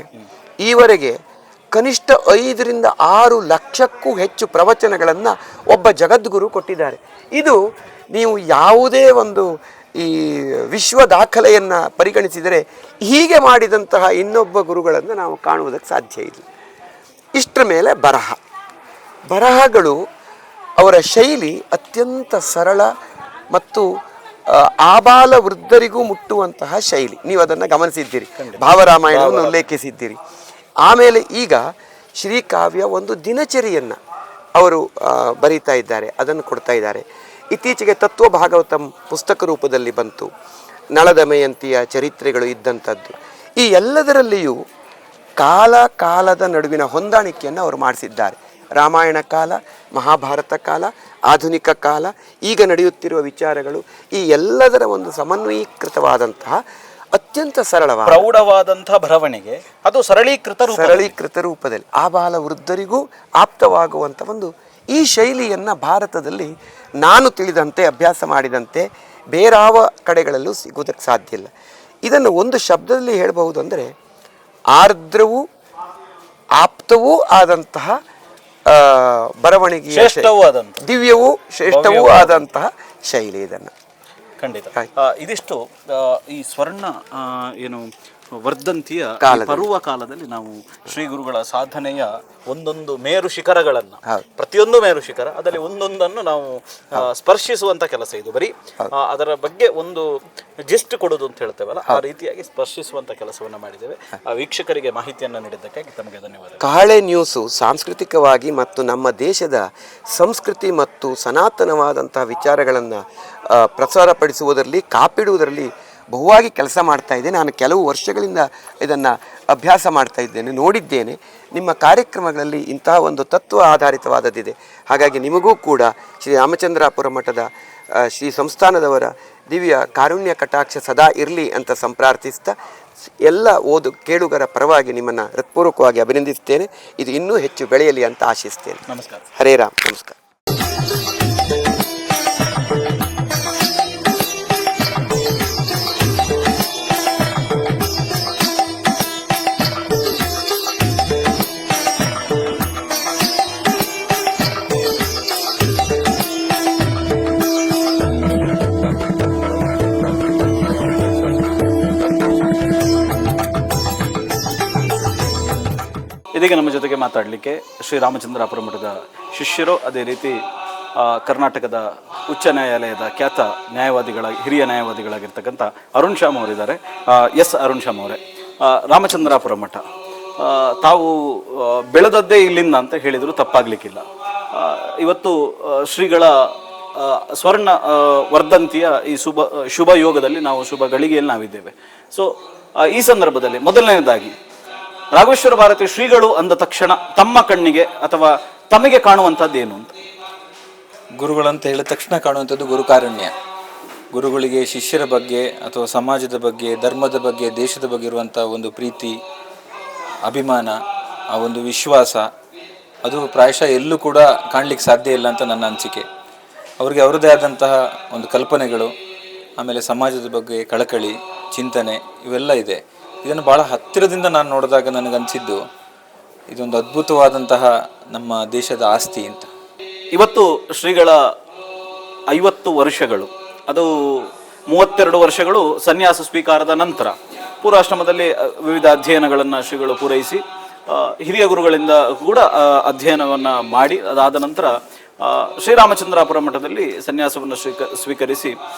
Speaker 5: ಈವರೆಗೆ ಕನಿಷ್ಠ 5ರಿಂದ 6 ಲಕ್ಷಕ್ಕೂ ಹೆಚ್ಚು ಪ್ರವಚನಗಳನ್ನು ಒಬ್ಬ ಜಗದ್ಗುರು ಕೊಟ್ಟಿದ್ದಾರೆ. ಇದು ನೀವು ಯಾವುದೇ ಒಂದು ಈ ವಿಶ್ವ ದಾಖಲೆಯನ್ನು ಪರಿಗಣಿಸಿದರೆ ಹೀಗೆ ಮಾಡಿದಂತಹ ಇನ್ನೊಬ್ಬ ಗುರುಗಳನ್ನು ನಾವು ಕಾಣುವುದಕ್ಕೆ ಸಾಧ್ಯ ಇಲ್ಲ. ಇಷ್ಟರ ಮೇಲೆ ಬರಹಗಳು ಅವರ ಶೈಲಿ ಅತ್ಯಂತ ಸರಳ ಮತ್ತು ಆಬಾಲ ವೃದ್ಧರಿಗೂ ಮುಟ್ಟುವಂತಹ ಶೈಲಿ. ನೀವು ಅದನ್ನು ಗಮನಿಸಿದ್ದೀರಿ, ಭಾವರಾಮಾಯಣವನ್ನು ಉಲ್ಲೇಖಿಸಿದ್ದೀರಿ. ಆಮೇಲೆ ಈಗ ಶ್ರೀಕಾವ್ಯ ಒಂದು ದಿನಚರಿಯನ್ನು ಅವರು ಬರೀತಾ ಇದ್ದಾರೆ, ಅದನ್ನು ಕೊಡ್ತಾ ಇದ್ದಾರೆ. ಇತ್ತೀಚೆಗೆ ತತ್ವ ಭಾಗವತಂ ಪುಸ್ತಕ ರೂಪದಲ್ಲಿ ಬಂತು, ನಳದಮಯಂತಿಯ ಚರಿತ್ರೆಗಳು ಇದ್ದಂಥದ್ದು. ಈ ಎಲ್ಲದರಲ್ಲಿಯೂ ಕಾಲದ ನಡುವಿನ ಹೊಂದಾಣಿಕೆಯನ್ನು ಅವರು ಮಾಡಿಸಿದ್ದಾರೆ. ರಾಮಾಯಣ ಕಾಲ, ಮಹಾಭಾರತ ಕಾಲ, ಆಧುನಿಕ ಕಾಲ, ಈಗ ನಡೆಯುತ್ತಿರುವ ವಿಚಾರಗಳು, ಈ ಎಲ್ಲದರ ಒಂದು ಸಮನ್ವಯೀಕೃತವಾದಂತಹ ಅತ್ಯಂತ ಸರಳವಾದ
Speaker 1: ಪ್ರೌಢವಾದಂತಹ ಬರವಣಿಗೆ, ಅದು ಸರಳೀಕೃತ
Speaker 5: ರೂಪದಲ್ಲಿ ಆಬಾಲ ವೃದ್ಧರಿಗೂ ಆಪ್ತವಾಗುವಂಥ ಒಂದು ಈ ಶೈಲಿಯನ್ನು ಭಾರತದಲ್ಲಿ ನಾನು ತಿಳಿದಂತೆ, ಅಭ್ಯಾಸ ಮಾಡಿದಂತೆ ಬೇರಾವ ಕಡೆಗಳಲ್ಲೂ ಸಿಗುವುದಕ್ಕೆ ಸಾಧ್ಯ ಇಲ್ಲ. ಇದನ್ನು ಒಂದು ಶಬ್ದದಲ್ಲಿ ಹೇಳಬಹುದು ಅಂದರೆ, ಆರ್ದ್ರವೂ ಆಪ್ತವೂ ಆದಂತಹ ಬರವಣಿಗೆಯ ದಿವ್ಯವೂ ಶ್ರೇಷ್ಠವೂ ಆದಂತಹ ಶೈಲಿ. ಇದನ್ನು
Speaker 1: ಖಂಡಿತ ಇದಿಷ್ಟು ಈ ಸ್ವರ್ಣ ಏನು ವರ್ಧಂತಿಯ ಪರ್ವ ಕಾಲದಲ್ಲಿ ನಾವು ಶ್ರೀ ಗುರುಗಳ ಸಾಧನೆಯ ಒಂದೊಂದು ಮೇರು ಶಿಖರಗಳನ್ನು, ಪ್ರತಿಯೊಂದು ಮೇರು ಶಿಖರ ಅದರಲ್ಲಿ ಒಂದೊಂದನ್ನು ನಾವು ಸ್ಪರ್ಶಿಸುವಂತ ಕೆಲಸ ಇದು. ಬರೀ ಅದರ ಬಗ್ಗೆ ಒಂದು ಜಿಸ್ಟ್ ಕೊಡೋದು ಅಂತ ಹೇಳ್ತೇವಲ್ಲ, ಆ ರೀತಿಯಾಗಿ ಸ್ಪರ್ಶಿಸುವಂತ ಕೆಲಸವನ್ನು ಮಾಡಿದ್ದೇವೆ. ವೀಕ್ಷಕರಿಗೆ ಮಾಹಿತಿಯನ್ನು ನೀಡಿದ್ದಕ್ಕಾಗಿ ತಮಗೆ ಧನ್ಯವಾದ.
Speaker 5: ಕಹಳೆ ನ್ಯೂಸು ಸಾಂಸ್ಕೃತಿಕವಾಗಿ ಮತ್ತು ನಮ್ಮ ದೇಶದ ಸಂಸ್ಕೃತಿ ಮತ್ತು ಸನಾತನವಾದಂತಹ ವಿಚಾರಗಳನ್ನು ಪ್ರಸಾರಪಡಿಸುವುದರಲ್ಲಿ, ಕಾಪಿಡುವುದರಲ್ಲಿ ಬಹುವಾಗಿ ಕೆಲಸ ಮಾಡ್ತಾ ಇದೆ. ನಾನು ಕೆಲವು ವರ್ಷಗಳಿಂದ ಇದನ್ನು ಅಭ್ಯಾಸ ಮಾಡ್ತಾ ಇದ್ದೇನೆ, ನೋಡಿದ್ದೇನೆ. ನಿಮ್ಮ ಕಾರ್ಯಕ್ರಮಗಳಲ್ಲಿ ಇಂತಹ ಒಂದು ತತ್ವ ಆಧಾರಿತವಾದದ್ದಿದೆ. ಹಾಗಾಗಿ ನಿಮಗೂ ಕೂಡ ಶ್ರೀ ರಾಮಚಂದ್ರಾಪುರ ಮಠದ ಶ್ರೀ ಸಂಸ್ಥಾನದವರ ದಿವ್ಯ ಕಾರುಣ್ಯ ಕಟಾಕ್ಷ ಸದಾ ಇರಲಿ ಅಂತ ಸಂಪ್ರಾರ್ಥಿಸ್ತಾ, ಎಲ್ಲ ಕೇಳುಗರ ಪರವಾಗಿ ನಿಮ್ಮನ್ನು ಹೃತ್ಪೂರ್ವಕವಾಗಿ ಅಭಿನಂದಿಸ್ತೇನೆ. ಇದು ಇನ್ನೂ ಹೆಚ್ಚು ಬೆಳೆಯಲಿ ಅಂತ ಆಶಿಸ್ತೇನೆ.
Speaker 1: ನಮಸ್ಕಾರ.
Speaker 5: ಹರೇ ರಾಮ್. ನಮಸ್ಕಾರ.
Speaker 1: ಇದೀಗ ನಮ್ಮ ಜೊತೆಗೆ ಮಾತಾಡಲಿಕ್ಕೆ ಶ್ರೀ ರಾಮಚಂದ್ರಾಪುರ ಮಠದ ಶಿಷ್ಯರು, ಅದೇ ರೀತಿ ಕರ್ನಾಟಕದ ಉಚ್ಚ ನ್ಯಾಯಾಲಯದ ಖ್ಯಾತ ಹಿರಿಯ ನ್ಯಾಯವಾದಿಗಳಾಗಿರ್ತಕ್ಕಂಥ ಅರುಣ್ ಶ್ಯಾಮ್ ಅವರಿದ್ದಾರೆ. ಅರುಣ್ ಶ್ಯಾಮ್ ಅವರೇ, ರಾಮಚಂದ್ರಾಪುರ ಮಠ ತಾವು ಬೆಳೆದದ್ದೇ ಇಲ್ಲಿಂದ ಅಂತ ಹೇಳಿದರೂ ತಪ್ಪಾಗಲಿಕ್ಕಿಲ್ಲ. ಇವತ್ತು ಶ್ರೀಗಳ ಸ್ವರ್ಣ ವರ್ಧಂತಿಯ ಈ ಶುಭ ಯೋಗದಲ್ಲಿ ನಾವು, ಶುಭ ಗಳಿಗೆಯಲ್ಲಿ ನಾವಿದ್ದೇವೆ. ಸೊ ಈ ಸಂದರ್ಭದಲ್ಲಿ ಮೊದಲನೇದಾಗಿ ರಾಘವೇಶ್ವರ ಭಾರತಿ ಶ್ರೀಗಳು ಅಂದ ತಕ್ಷಣ ತಮ್ಮ ಕಣ್ಣಿಗೆ ಅಥವಾ ತಮಗೆ ಕಾಣುವಂಥದ್ದು ಏನು ಅಂತ?
Speaker 3: ಗುರುಗಳಂತ ಹೇಳಿದ ತಕ್ಷಣ ಕಾಣುವಂಥದ್ದು ಗುರುಕಾರುಣ್ಯ. ಗುರುಗಳಿಗೆ ಶಿಷ್ಯರ ಬಗ್ಗೆ ಅಥವಾ ಸಮಾಜದ ಬಗ್ಗೆ, ಧರ್ಮದ ಬಗ್ಗೆ, ದೇಶದ ಬಗ್ಗೆ ಇರುವಂಥ ಒಂದು ಪ್ರೀತಿ, ಅಭಿಮಾನ, ಆ ಒಂದು ವಿಶ್ವಾಸ, ಅದು ಪ್ರಾಯಶಃ ಎಲ್ಲೂ ಕೂಡ ಕಾಣಲಿಕ್ಕೆ ಸಾಧ್ಯ ಇಲ್ಲ ಅಂತ ನನ್ನ ಅನಿಸಿಕೆ. ಅವರಿಗೆ ಅವರದೇ ಆದಂತಹ ಒಂದು ಕಲ್ಪನೆಗಳು, ಆಮೇಲೆ ಸಮಾಜದ ಬಗ್ಗೆ ಕಳಕಳಿ, ಚಿಂತನೆ ಇವೆಲ್ಲ ಇದೆ. ಇದನ್ನು ಭಾಳ ಹತ್ತಿರದಿಂದ ನಾನು ನೋಡಿದಾಗ ನನಗನ್ಸಿದ್ದು ಇದೊಂದು ಅದ್ಭುತವಾದಂತಹ ನಮ್ಮ ದೇಶದ ಆಸ್ತಿ ಅಂತ.
Speaker 1: ಇವತ್ತು ಶ್ರೀಗಳ 50 ವರ್ಷಗಳು, ಅದು 32 ವರ್ಷಗಳು ಸನ್ಯಾಸ ಸ್ವೀಕಾರದ ನಂತರ ಪೂರ್ವಾಶ್ರಮದಲ್ಲಿ ವಿವಿಧ ಅಧ್ಯಯನಗಳನ್ನು ಶ್ರೀಗಳು ಪೂರೈಸಿ ಹಿರಿಯ ಗುರುಗಳಿಂದ ಕೂಡ ಅಧ್ಯಯನವನ್ನು ಮಾಡಿ, ಅದಾದ ನಂತರ ಶ್ರೀರಾಮಚಂದ್ರಾಪುರ ಮಠದಲ್ಲಿ ಸನ್ಯಾಸವನ್ನು ಸ್ವೀಕರಿಸಿ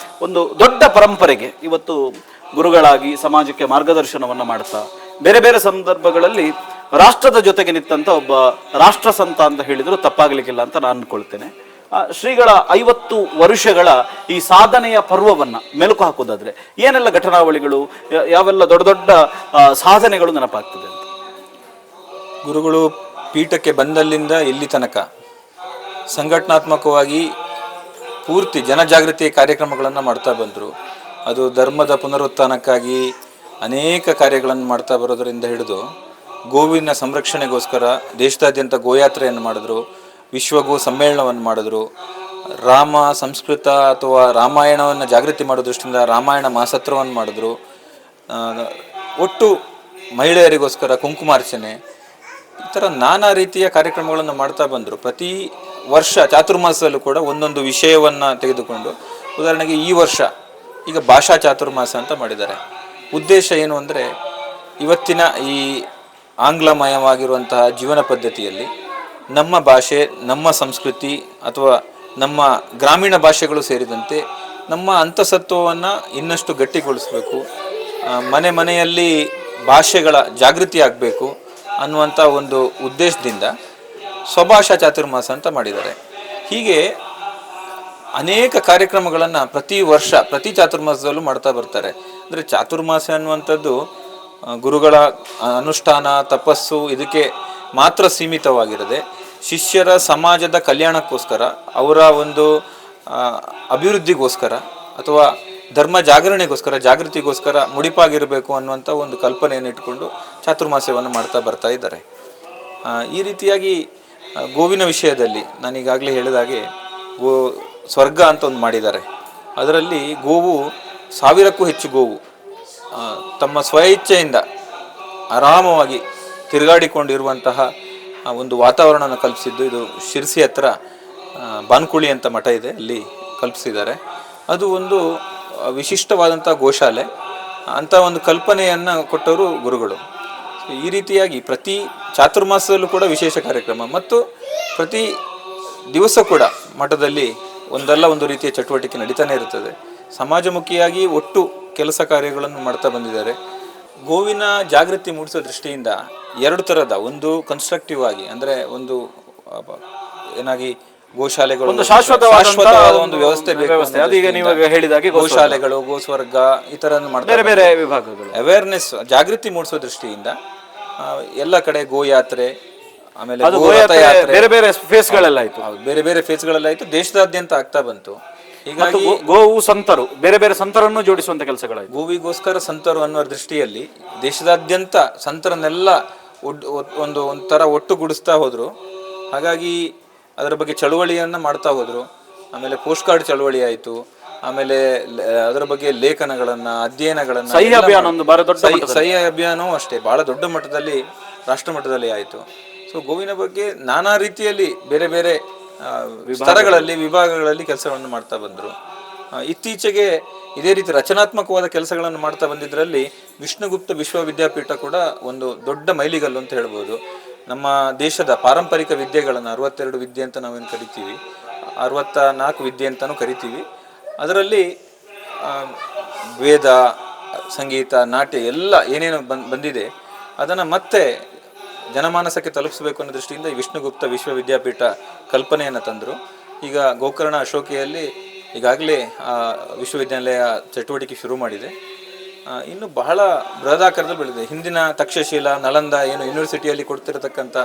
Speaker 1: ಒಂದು ದೊಡ್ಡ ಪರಂಪರೆಗೆ ಇವತ್ತು ಗುರುಗಳಾಗಿ ಸಮಾಜಕ್ಕೆ ಮಾರ್ಗದರ್ಶನವನ್ನು ಮಾಡ್ತಾ ಬೇರೆ ಬೇರೆ ಸಂದರ್ಭಗಳಲ್ಲಿ ರಾಷ್ಟ್ರದ ಜೊತೆಗೆ ನಿಂತ ಒಬ್ಬ ರಾಷ್ಟ್ರ ಸಂತ ಅಂತ ಹೇಳಿದರೂ ತಪ್ಪಾಗಲಿಕ್ಕಿಲ್ಲ ಅಂತ ನಾನು ಅನ್ಕೊಳ್ತೇನೆ. ಶ್ರೀಗಳ 50 ವರುಷಗಳ ಈ ಸಾಧನೆಯ ಪರ್ವವನ್ನು ಮೆಲುಕು ಹಾಕೋದಾದ್ರೆ ಏನೆಲ್ಲ ಘಟನಾವಳಿಗಳು, ಯಾವೆಲ್ಲ ದೊಡ್ಡ ದೊಡ್ಡ ಸಾಧನೆಗಳು ನೆನಪಾಗ್ತದೆ ಅಂತ?
Speaker 3: ಗುರುಗಳು ಪೀಠಕ್ಕೆ ಬಂದಲ್ಲಿಂದ ಇಲ್ಲಿ ತನಕ ಸಂಘಟನಾತ್ಮಕವಾಗಿ ಪೂರ್ತಿ ಜನಜಾಗೃತಿ ಕಾರ್ಯಕ್ರಮಗಳನ್ನು ಮಾಡ್ತಾ ಬಂದರು. ಅದು ಧರ್ಮದ ಪುನರುತ್ಥಾನಕ್ಕಾಗಿ ಅನೇಕ ಕಾರ್ಯಗಳನ್ನು ಮಾಡ್ತಾ ಬರೋದರಿಂದ ಹಿಡಿದು ಗೋವಿನ ಸಂರಕ್ಷಣೆಗೋಸ್ಕರ ದೇಶದಾದ್ಯಂತ ಗೋಯಾತ್ರೆಯನ್ನು ಮಾಡಿದ್ರು, ವಿಶ್ವಗೋ ಸಮ್ಮೇಳನವನ್ನು ಮಾಡಿದ್ರು, ರಾಮ ಸಂಸ್ಕೃತ ಅಥವಾ ರಾಮಾಯಣವನ್ನು ಜಾಗೃತಿ ಮಾಡೋ ದೃಷ್ಟಿಯಿಂದ ರಾಮಾಯಣ ಮಾಸತ್ರವನ್ನು ಮಾಡಿದ್ರು, ಒಟ್ಟು ಮಹಿಳೆಯರಿಗೋಸ್ಕರ ಕುಂಕುಮಾರ್ಚನೆ, ಈ ಥರ ನಾನಾ ರೀತಿಯ ಕಾರ್ಯಕ್ರಮಗಳನ್ನು ಮಾಡ್ತಾ ಬಂದರು. ಪ್ರತಿ ವರ್ಷ ಚಾತುರ್ಮಾಸದಲ್ಲೂ ಕೂಡ ಒಂದೊಂದು ವಿಷಯವನ್ನು ತೆಗೆದುಕೊಂಡು, ಉದಾಹರಣೆಗೆ ಈ ವರ್ಷ ಈಗ ಭಾಷಾ ಚಾತುರ್ಮಾಸ ಅಂತ ಮಾಡಿದ್ದಾರೆ. ಉದ್ದೇಶ ಏನು ಅಂದರೆ ಇವತ್ತಿನ ಈ ಆಂಗ್ಲಮಯವಾಗಿರುವಂತಹ ಜೀವನ ಪದ್ಧತಿಯಲ್ಲಿ ನಮ್ಮ ಭಾಷೆ, ನಮ್ಮ ಸಂಸ್ಕೃತಿ ಅಥವಾ ನಮ್ಮ ಗ್ರಾಮೀಣ ಭಾಷೆಗಳು ಸೇರಿದಂತೆ ನಮ್ಮ ಅಂತಸತ್ವವನ್ನು ಇನ್ನಷ್ಟು ಗಟ್ಟಿಗೊಳಿಸಬೇಕು, ಮನೆ ಮನೆಯಲ್ಲಿ ಭಾಷೆಗಳ ಜಾಗೃತಿ ಆಗಬೇಕು ಅನ್ನುವಂಥ ಒಂದು ಉದ್ದೇಶದಿಂದ ಸ್ವಭಾಷಾ ಚಾತುರ್ಮಾಸ ಅಂತ ಮಾಡಿದ್ದಾರೆ. ಹೀಗೆ ಅನೇಕ ಕಾರ್ಯಕ್ರಮಗಳನ್ನು ಪ್ರತಿ ವರ್ಷ ಪ್ರತಿ ಚಾತುರ್ಮಾಸದಲ್ಲೂ ಮಾಡ್ತಾ ಬರ್ತಾರೆ. ಅಂದರೆ ಚಾತುರ್ಮಾಸ ಅನ್ನುವಂಥದ್ದು ಗುರುಗಳ ಅನುಷ್ಠಾನ ತಪಸ್ಸು ಇದಕ್ಕೆ ಮಾತ್ರ ಸೀಮಿತವಾಗಿರದೆ ಶಿಷ್ಯರ ಸಮಾಜದ ಕಲ್ಯಾಣಕ್ಕೋಸ್ಕರ, ಅವರ ಒಂದು ಅಭಿವೃದ್ಧಿಗೋಸ್ಕರ ಅಥವಾ ಧರ್ಮ ಜಾಗರಣೆಗೋಸ್ಕರ, ಜಾಗೃತಿಗೋಸ್ಕರ ಮುಡಿಪಾಗಿರಬೇಕು ಅನ್ನುವಂಥ ಒಂದು ಕಲ್ಪನೆಯನ್ನು ಇಟ್ಕೊಂಡು ಚಾತುರ್ಮಾಸ್ಯವನ್ನು ಮಾಡ್ತಾ ಬರ್ತಾ ಇದ್ದಾರೆ. ಈ ರೀತಿಯಾಗಿ ಗೋವಿನ ವಿಷಯದಲ್ಲಿ ನಾನು ಈಗಾಗಲೇ ಹೇಳಿದಾಗೆ ಸ್ವರ್ಗ ಅಂತ ಒಂದು ಮಾಡಿದ್ದಾರೆ. ಅದರಲ್ಲಿ ಗೋವು 1000ಕ್ಕೂ ಹೆಚ್ಚು ಗೋವು ತಮ್ಮ ಸ್ವಇಚ್ಛೆಯಿಂದ ಆರಾಮವಾಗಿ ತಿರುಗಾಡಿಕೊಂಡಿರುವಂತಹ ಒಂದು ವಾತಾವರಣವನ್ನು ಕಲ್ಪಿಸಿದ್ದು. ಇದು ಶಿರ್ಸಿ ಹತ್ರ ಬಾನ್ಕುಳಿ ಅಂತ ಮಠ ಇದೆ, ಅಲ್ಲಿ ಕಲ್ಪಿಸಿದ್ದಾರೆ. ಅದು ಒಂದು ವಿಶಿಷ್ಟವಾದಂಥ ಗೋಶಾಲೆ ಅಂತ ಒಂದು ಕಲ್ಪನೆಯನ್ನು ಕೊಟ್ಟವರು ಗುರುಗಳು. ಈ ರೀತಿಯಾಗಿ ಪ್ರತಿ ಚಾತುರ್ಮಾಸದಲ್ಲೂ ಕೂಡ ವಿಶೇಷ ಕಾರ್ಯಕ್ರಮ ಮತ್ತು ಪ್ರತಿ ದಿವಸ ಕೂಡ ಮಠದಲ್ಲಿ ಒಂದಲ್ಲ ಒಂದು ರೀತಿಯ ಚಟುವಟಿಕೆ ನಡೀತಾನೆ ಇರ್ತದೆ. ಸಮಾಜಮುಖಿಯಾಗಿ ಒಟ್ಟು ಕೆಲಸ ಕಾರ್ಯಗಳನ್ನು ಮಾಡ್ತಾ ಬಂದಿದ್ದಾರೆ. ಗೋವಿನ ಜಾಗೃತಿ ಮೂಡಿಸೋ ದೃಷ್ಟಿಯಿಂದ 2 ಥರದ, ಒಂದು ಕನ್ಸ್ಟ್ರಕ್ಟಿವ್ ಆಗಿ ಅಂದರೆ ಒಂದು ಏನಾಗಿ ಗೋಶಾಲೆಗಳು,
Speaker 1: ಒಂದು ಶಾಶ್ವತವಾದ
Speaker 3: ಒಂದು ವ್ಯವಸ್ಥೆ ಬೇಕು.
Speaker 1: ಅದೀಗ ನೀವು ಹೇಳಿದಾಗೆ
Speaker 3: ಗೋಶಾಲೆಗಳು, ಗೋಸ್ವರ್ಗ ಈ ತರ
Speaker 1: ಬೇರೆ ಬೇರೆ ವಿಭಾಗಗಳು
Speaker 3: ಅವೇರ್ನೆಸ್ ಜಾಗೃತಿ ಮೂಡಿಸೋ ದೃಷ್ಟಿಯಿಂದ ಎಲ್ಲ ಕಡೆ ಗೋಯಾತ್ರೆ, ಆಮೇಲೆ
Speaker 1: ಬೇರೆ ಬೇರೆ ಫೇಸ್ಗಳೆಲ್ಲ ಆಯ್ತು,
Speaker 3: ಬೇರೆ ಬೇರೆ ಫೇಸ್ಗಳೆಲ್ಲ ಆಯ್ತು, ದೇಶದಾದ್ಯಂತ ಆಗ್ತಾ ಬಂತು. ಹೀಗಾಗಿ
Speaker 1: ಗೋವು ಸಂತರು, ಬೇರೆ ಬೇರೆ ಸಂತರನ್ನು ಜೋಡಿಸುವಂತ ಕೆಲಸಗಳಾಯ್ತು.
Speaker 3: ಗೋವಿಗೋಸ್ಕರ ಸಂತರು ಅನ್ನೋ ದೃಷ್ಟಿಯಲ್ಲಿ ದೇಶದಾದ್ಯಂತ ಸಂತರನ್ನೆಲ್ಲ ಒಂಥರ ಒಟ್ಟುಗೂಡಿಸ್ತಾ ಹೋದ್ರು. ಹಾಗಾಗಿ ಅದರ ಬಗ್ಗೆ ಚಳುವಳಿಯನ್ನು ಮಾಡ್ತಾ ಹೋದ್ರು. ಆಮೇಲೆ ಪೋಸ್ಟ್ ಕಾರ್ಡ್ ಚಳುವಳಿ ಆಯಿತು. ಆಮೇಲೆ ಅದರ ಬಗ್ಗೆ ಲೇಖನಗಳನ್ನು, ಅಧ್ಯಯನಗಳನ್ನು, ಸಹಿ ಅಭಿಯಾನವೂ ಅಷ್ಟೇ ಬಹಳ ದೊಡ್ಡ ಮಟ್ಟದಲ್ಲಿ, ರಾಷ್ಟ್ರ ಮಟ್ಟದಲ್ಲಿ ಆಯಿತು. ಸೊ ಗೋವಿನ ಬಗ್ಗೆ ನಾನಾ ರೀತಿಯಲ್ಲಿ ಬೇರೆ ಬೇರೆ ಸ್ತರಗಳಲ್ಲಿ, ವಿಭಾಗಗಳಲ್ಲಿ ಕೆಲಸವನ್ನು ಮಾಡ್ತಾ ಬಂದರು. ಇತ್ತೀಚೆಗೆ ಇದೇ ರೀತಿ ರಚನಾತ್ಮಕವಾದ ಕೆಲಸಗಳನ್ನು ಮಾಡ್ತಾ ಬಂದಿದ್ದರಲ್ಲಿ ವಿಷ್ಣುಗುಪ್ತ ವಿಶ್ವವಿದ್ಯಾಪೀಠ ಕೂಡ ಒಂದು ದೊಡ್ಡ ಮೈಲಿಗಲ್ಲು ಅಂತ ಹೇಳ್ಬೋದು. ನಮ್ಮ ದೇಶದ ಪಾರಂಪರಿಕ ವಿದ್ಯೆಗಳನ್ನು 62 ವಿದ್ಯೆ ಅಂತ ನಾವೇನು ಕರಿತೀವಿ, 64 ವಿದ್ಯೆ ಅಂತಲೂ ಕರಿತೀವಿ. ಅದರಲ್ಲಿ ವೇದ, ಸಂಗೀತ, ನಾಟ್ಯ ಎಲ್ಲ ಏನೇನು ಬಂದಿದೆ ಅದನ್ನು ಮತ್ತೆ ಜನಮಾನಸಕ್ಕೆ ತಲುಪಿಸಬೇಕು ಅನ್ನೋ ದೃಷ್ಟಿಯಿಂದ ಈ ವಿಷ್ಣುಗುಪ್ತ ವಿಶ್ವವಿದ್ಯಾಪೀಠ ಕಲ್ಪನೆಯನ್ನು ತಂದರು. ಈಗ ಗೋಕರ್ಣ ಅಶೋಕಿಯಲ್ಲಿ ಈಗಾಗಲೇ ವಿಶ್ವವಿದ್ಯಾಲಯ ಚಟುವಟಿಕೆ ಶುರು ಮಾಡಿದೆ. ಇನ್ನು ಬಹಳ ಬೃಹದಾಕಾರದಲ್ಲಿ ಬೆಳೆದಿದೆ. ಹಿಂದಿನ ತಕ್ಷಶಿಲ, ನಲಂದ ಏನು ಯೂನಿವರ್ಸಿಟಿಯಲ್ಲಿ ಕೊಡ್ತಿರತಕ್ಕಂಥ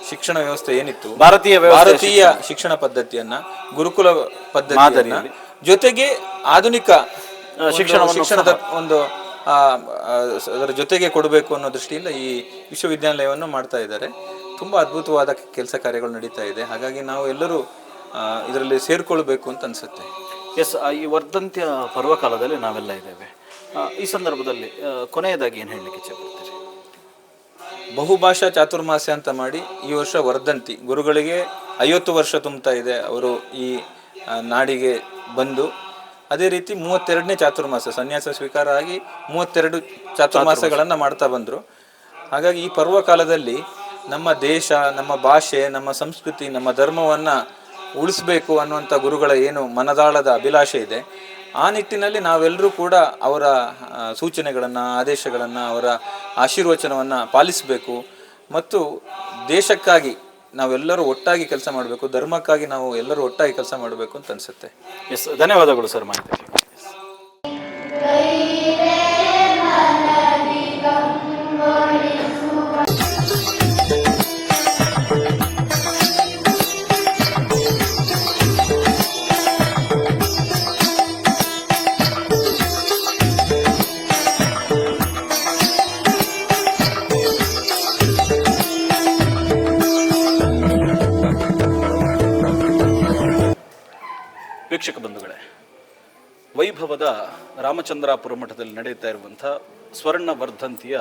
Speaker 3: ಶಿಕ್ಷಣ ವ್ಯವಸ್ಥೆ ಏನಿತ್ತು, ಭಾರತೀಯ ಶಿಕ್ಷಣ ಪದ್ಧತಿಯನ್ನ, ಗುರುಕುಲ ಪದ್ಧತಿಯನ್ನ ಜೊತೆಗೆ ಆಧುನಿಕ ಶಿಕ್ಷಣದ ಒಂದು ಅದರ ಜೊತೆಗೆ ಕೊಡಬೇಕು ಅನ್ನೋ ದೃಷ್ಟಿಯಿಂದ ಈ ವಿಶ್ವವಿದ್ಯಾಲಯವನ್ನು ಮಾಡ್ತಾ ಇದ್ದಾರೆ. ತುಂಬ ಅದ್ಭುತವಾದ ಕೆಲಸ ಕಾರ್ಯಗಳು ನಡೀತಾ ಇದೆ. ಹಾಗಾಗಿ ನಾವು ಎಲ್ಲರೂ ಇದರಲ್ಲಿ ಸೇರ್ಕೊಳ್ಬೇಕು ಅಂತ ಅನಿಸುತ್ತೆ.
Speaker 1: ಎಸ್, ಈ ವರ್ಧಂತ್ಯ ಪರ್ವಕಾಲದಲ್ಲಿ ನಾವೆಲ್ಲ ಇದ್ದೇವೆ. ಈ ಸಂದರ್ಭದಲ್ಲಿ ಕೊನೆಯದಾಗಿ ಏನು ಹೇಳಲಿಕ್ಕೆ ಇಚ್ಛೆಪಡ್ತೀರಿ?
Speaker 3: ಬಹುಭಾಷಾ ಚಾತುರ್ಮಾಸ್ಯ ಅಂತ ಮಾಡಿ ಈ ವರ್ಷ ವರ್ಧಂತಿ ಗುರುಗಳಿಗೆ 50 ವರ್ಷ ತುಂಬ್ತಾ ಇದೆ ಅವರು ಈ ನಾಡಿಗೆ ಬಂದು. ಅದೇ ರೀತಿ 32ನೇ ಚಾತುರ್ಮಾಸ ಸನ್ಯಾಸ ಸ್ವೀಕಾರ ಆಗಿ 32 ಚಾತುರ್ಮಾಸಗಳನ್ನು ಮಾಡ್ತಾ ಬಂದರು. ಹಾಗಾಗಿ ಈ ಪರ್ವಕಾಲದಲ್ಲಿ ನಮ್ಮ ದೇಶ, ನಮ್ಮ ಭಾಷೆ, ನಮ್ಮ ಸಂಸ್ಕೃತಿ, ನಮ್ಮ ಧರ್ಮವನ್ನು ಉಳಿಸ್ಬೇಕು ಅನ್ನುವಂಥ ಗುರುಗಳ ಏನು ಮನದಾಳದ ಅಭಿಲಾಷೆ ಇದೆ, ಆ ನಿಟ್ಟಿನಲ್ಲಿ ನಾವೆಲ್ಲರೂ ಕೂಡ ಅವರ ಸೂಚನೆಗಳನ್ನು, ಆದೇಶಗಳನ್ನು, ಅವರ ಆಶೀರ್ವಚನವನ್ನು ಪಾಲಿಸಬೇಕು ಮತ್ತು ದೇಶಕ್ಕಾಗಿ ನಾವೆಲ್ಲರೂ ಒಟ್ಟಾಗಿ ಕೆಲಸ ಮಾಡಬೇಕು, ಧರ್ಮಕ್ಕಾಗಿ ನಾವು ಎಲ್ಲರೂ ಒಟ್ಟಾಗಿ ಕೆಲಸ ಮಾಡಬೇಕು ಅಂತ ಅನಿಸುತ್ತೆ.
Speaker 1: ಎಸ್, ಧನ್ಯವಾದಗಳು ಸರ್ ಮಾಹಿತಿ. ವೀಕ್ಷಕ ಬಂಧುಗಳೇ, ವೈಭವದ ರಾಮಚಂದ್ರಾಪುರ ಮಠದಲ್ಲಿ ನಡೆಯುತ್ತಾ ಇರುವಂಥ ಸ್ವರ್ಣ ವರ್ಧಂತಿಯ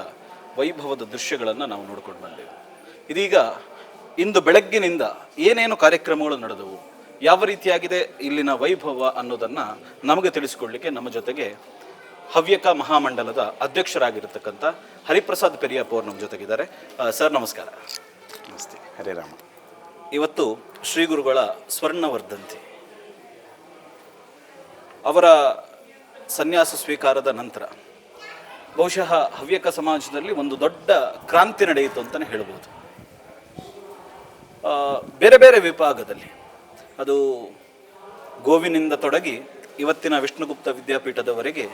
Speaker 1: ವೈಭವದ ದೃಶ್ಯಗಳನ್ನು ನಾವು ನೋಡ್ಕೊಂಡು ಬಂದೆವು. ಇದೀಗ ಇಂದು ಬೆಳಗ್ಗಿನಿಂದ ಏನೇನು ಕಾರ್ಯಕ್ರಮಗಳು ನಡೆದವು, ಯಾವ ರೀತಿಯಾಗಿದೆ ಇಲ್ಲಿನ ವೈಭವ ಅನ್ನೋದನ್ನು ನಮಗೆ ತಿಳಿಸಿಕೊಳ್ಳಲಿಕ್ಕೆ ನಮ್ಮ ಜೊತೆಗೆ ಹವ್ಯಕ ಮಹಾಮಂಡಲದ ಅಧ್ಯಕ್ಷರಾಗಿರ್ತಕ್ಕಂಥ ಹರಿಪ್ರಸಾದ್ ಪೆರಿಯಪ್ಪ ಅವರು ನಮ್ಮ ಜೊತೆಗಿದ್ದಾರೆ. ಸರ್ ನಮಸ್ಕಾರ.
Speaker 2: ನಮಸ್ತೆ. ಹರೇ ರಾಮ.
Speaker 1: ಇವತ್ತು ಶ್ರೀ ಗುರುಗಳ ಸ್ವರ್ಣ ವರ್ಧಂತಿ. ಅವರ ಸನ್ಯಾಸ ಸ್ವೀಕಾರದ ನಂತರ ಬಹುಶಃ ಹವ್ಯಕ ಸಮಾಜದಲ್ಲಿ ಒಂದು ದೊಡ್ಡ ಕ್ರಾಂತಿ ನಡೆಯಿತು ಅಂತಲೇ ಹೇಳ್ಬೋದು. ಬೇರೆ ಬೇರೆ ವಿಭಾಗದಲ್ಲಿ, ಅದು ಗೋವಿನಿಂದ ತೊಡಗಿ ಇವತ್ತಿನ ವಿಷ್ಣುಗುಪ್ತ ವಿದ್ಯಾಪೀಠದವರೆಗೆ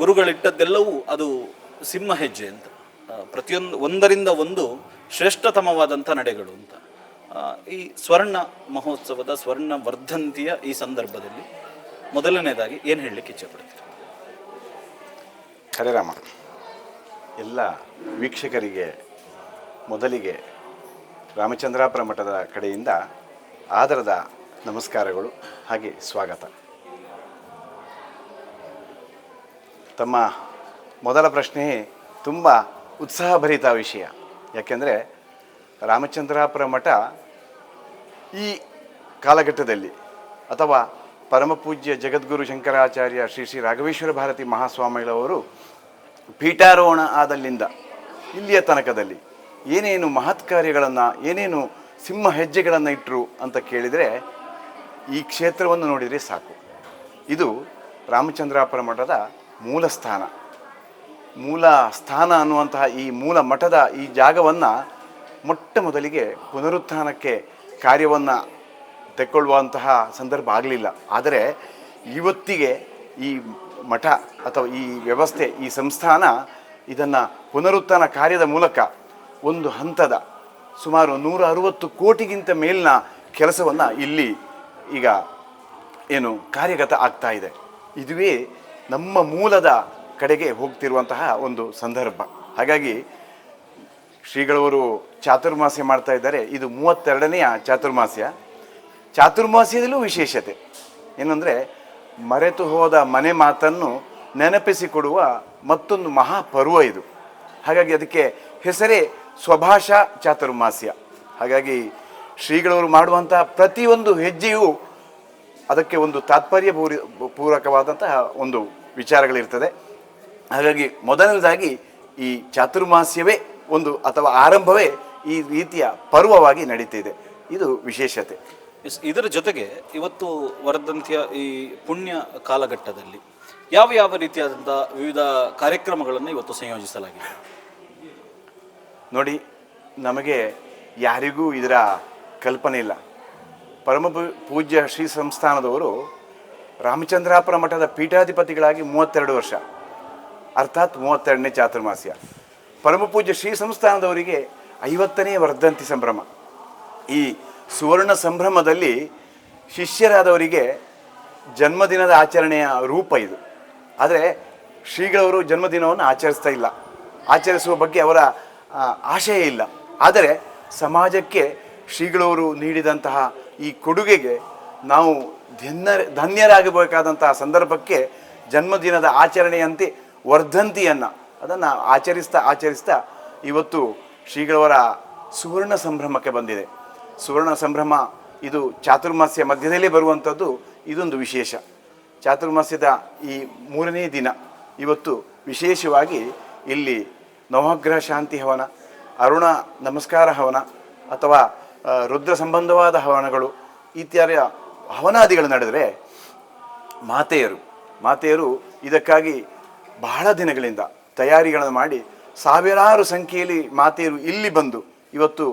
Speaker 1: ಗುರುಗಳಿಟ್ಟದ್ದೆಲ್ಲವೂ ಅದು ಸಿಂಹ ಹೆಜ್ಜೆ ಅಂತ, ಪ್ರತಿಯೊಂದು ಒಂದರಿಂದ ಒಂದು ಶ್ರೇಷ್ಠತಮವಾದಂಥ ನಡೆಗಳು ಅಂತ. ಈ ಸ್ವರ್ಣ ಮಹೋತ್ಸವದ ಸ್ವರ್ಣ ವರ್ಧಂತಿಯ ಈ ಸಂದರ್ಭದಲ್ಲಿ ಮೊದಲನೇದಾಗಿ ಏನು ಹೇಳಲಿಕ್ಕೆ ಇಚ್ಛೆಪಡ್ತೀರಿ?
Speaker 2: ಹರೇ ರಾಮ. ಎಲ್ಲ ವೀಕ್ಷಕರಿಗೆ ಮೊದಲಿಗೆ ರಾಮಚಂದ್ರಾಪುರ ಮಠದ ಕಡೆಯಿಂದ ಆದರದ ನಮಸ್ಕಾರಗಳು, ಹಾಗೆ ಸ್ವಾಗತ. ತಮ್ಮ ಮೊದಲ ಪ್ರಶ್ನೆ ತುಂಬ ಉತ್ಸಾಹಭರಿತ ವಿಷಯ. ಯಾಕೆಂದರೆ ರಾಮಚಂದ್ರಾಪುರ ಮಠ ಈ ಕಾಲಘಟ್ಟದಲ್ಲಿ, ಅಥವಾ ಪರಮಪೂಜ್ಯ ಜಗದ್ಗುರು ಶಂಕರಾಚಾರ್ಯ ಶ್ರೀ ಶ್ರೀ ರಾಘವೇಶ್ವರ ಭಾರತಿ ಮಹಾಸ್ವಾಮಿಗಳವರು ಪೀಠಾರೋಹಣ ಆದಲ್ಲಿಂದ ಇಲ್ಲಿಯ ತನಕದಲ್ಲಿ ಏನೇನು ಮಹತ್ ಕಾರ್ಯಗಳನ್ನು, ಏನೇನು ಸಿಂಹ ಹೆಜ್ಜೆಗಳನ್ನು ಇಟ್ಟರು ಅಂತ ಕೇಳಿದರೆ ಈ ಕ್ಷೇತ್ರವನ್ನು ನೋಡಿದರೆ ಸಾಕು. ಇದು ರಾಮಚಂದ್ರಾಪುರ ಮಠದ ಮೂಲ ಸ್ಥಾನ ಅನ್ನುವಂತಹ ಈ ಮೂಲ ಮಠದ ಈ ಜಾಗವನ್ನು ಮೊಟ್ಟ ಮೊದಲಿಗೆ ಪುನರುತ್ಥಾನಕ್ಕೆ ಕಾರ್ಯವನ್ನು ತೆಕ್ಕೊಳ್ಳುವಂತಹ ಸಂದರ್ಭ ಆಗಲಿಲ್ಲ. ಆದರೆ ಇವತ್ತಿಗೆ ಈ ಮಠ ಅಥವಾ ಈ ವ್ಯವಸ್ಥೆ, ಈ ಸಂಸ್ಥಾನ ಇದನ್ನು ಪುನರುತ್ಥಾನ ಕಾರ್ಯದ ಮೂಲಕ ಒಂದು ಹಂತದ ಸುಮಾರು 160 ಕೋಟಿಗಿಂತ ಮೇಲಿನ ಕೆಲಸವನ್ನು ಇಲ್ಲಿ ಈಗ ಏನು ಕಾರ್ಯಗತ ಆಗ್ತಾ ಇದೆ. ಇದುವೇ ನಮ್ಮ ಮೂಲದ ಕಡೆಗೆ ಹೋಗ್ತಿರುವಂತಹ ಒಂದು ಸಂದರ್ಭ. ಹಾಗಾಗಿ ಶ್ರೀಗಳವರು ಚಾತುರ್ಮಾಸ್ಯ ಮಾಡ್ತಾ ಇದ್ದಾರೆ. ಇದು 32ನೇ ಚಾತುರ್ಮಾಸ್ಯ. ಚಾತುರ್ಮಾಸ್ಯದಲ್ಲೂ ವಿಶೇಷತೆ ಏನಂದರೆ, ಮರೆತು ಹೋದ ಮನೆ ಮಾತನ್ನು ನೆನಪಿಸಿಕೊಡುವ ಮತ್ತೊಂದು ಮಹಾಪರ್ವ ಇದು. ಹಾಗಾಗಿ ಅದಕ್ಕೆ ಹೆಸರೇ ಸ್ವಭಾಷಾ ಚಾತುರ್ಮಾಸ್ಯ. ಹಾಗಾಗಿ ಶ್ರೀಗಳವರು ಮಾಡುವಂತಹ ಪ್ರತಿಯೊಂದು ಹೆಜ್ಜೆಯೂ ಅದಕ್ಕೆ ಒಂದು ತಾತ್ಪರ್ಯ ಪೂರಕವಾದಂತಹ ಒಂದು ವಿಚಾರಗಳಿರ್ತದೆ. ಹಾಗಾಗಿ ಮೊದಲನೇದಾಗಿ ಈ ಚಾತುರ್ಮಾಸ್ಯವೇ ಒಂದು, ಅಥವಾ ಆರಂಭವೇ ಈ ರೀತಿಯ ಪರ್ವವಾಗಿ ನಡೀತಿದೆ. ಇದು ವಿಶೇಷತೆ.
Speaker 1: ಇದರ ಜೊತೆಗೆ ಇವತ್ತು ವರ್ಧಂತಿಯ ಈ ಪುಣ್ಯ ಕಾಲಘಟ್ಟದಲ್ಲಿ ಯಾವ ಯಾವ ರೀತಿಯಾದಂಥ ವಿವಿಧ ಕಾರ್ಯಕ್ರಮಗಳನ್ನು ಇವತ್ತು ಸಂಯೋಜಿಸಲಾಗಿದೆ?
Speaker 2: ನೋಡಿ, ನಮಗೆ ಯಾರಿಗೂ ಇದರ ಕಲ್ಪನೆ ಇಲ್ಲ. ಪರಮ ಪೂಜ್ಯ ಶ್ರೀ ಸಂಸ್ಥಾನದವರು ರಾಮಚಂದ್ರಾಪುರ ಮಠದ ಪೀಠಾಧಿಪತಿಗಳಾಗಿ 32 ವರ್ಷ, ಅರ್ಥಾತ್ 32ನೇ ಚಾತುರ್ಮಾಸ್ಯ. ಪರಮ ಪೂಜ್ಯ ಶ್ರೀ ಸಂಸ್ಥಾನದವರಿಗೆ 50ನೇ ವರ್ಧಂತಿ ಸಂಭ್ರಮ. ಈ ಸುವರ್ಣ ಸಂಭ್ರಮದಲ್ಲಿ ಶಿಷ್ಯರಾದವರಿಗೆ ಜನ್ಮದಿನದ ಆಚರಣೆಯ ರೂಪ ಇದು. ಆದರೆ ಶ್ರೀಗಳವರು ಜನ್ಮದಿನವನ್ನು ಆಚರಿಸ್ತಾ ಇಲ್ಲ, ಆಚರಿಸುವ ಬಗ್ಗೆ ಅವರ ಆಶಯ ಇಲ್ಲ. ಆದರೆ ಸಮಾಜಕ್ಕೆ ಶ್ರೀಗಳವರು ನೀಡಿದಂತಹ ಈ ಕೊಡುಗೆಗೆ ನಾವು ಧನ್ಯರಾಗಬೇಕಾದಂತಹ ಸಂದರ್ಭಕ್ಕೆ ಜನ್ಮದಿನದ ಆಚರಣೆಯಂತೆ ವರ್ಧಂತಿಯನ್ನು ಅದನ್ನು ಆಚರಿಸ್ತಾ ಇವತ್ತು ಶ್ರೀಗಳವರ ಸುವರ್ಣ ಸಂಭ್ರಮಕ್ಕೆ ಬಂದಿದೆ. ಸುವರ್ಣ ಸಂಭ್ರಮ ಇದು ಚಾತುರ್ಮಾಸ್ಯ ಮಧ್ಯದಲ್ಲೇ ಬರುವಂಥದ್ದು. ಇದೊಂದು ವಿಶೇಷ. ಚಾತುರ್ಮಾಸ್ಯದ ಈ 3ನೇ ದಿನ ಇವತ್ತು ವಿಶೇಷವಾಗಿ ಇಲ್ಲಿ ನವಗ್ರಹ ಶಾಂತಿ ಹವನ, ಅರುಣ ನಮಸ್ಕಾರ ಹವನ ಅಥವಾ ರುದ್ರ ಸಂಬಂಧವಾದ ಹವನಗಳು ಇತ್ಯಾದಿ ಹವನಾದಿಗಳು ನಡೆದರೆ ಮಾತೆಯರು ಇದಕ್ಕಾಗಿ ಬಹಳ ದಿನಗಳಿಂದ ತಯಾರಿಗಳನ್ನು ಮಾಡಿ ಸಾವಿರಾರು ಸಂಖ್ಯೆಯಲ್ಲಿ ಮಾತೆಯರು ಇಲ್ಲಿ ಬಂದು ಇವತ್ತು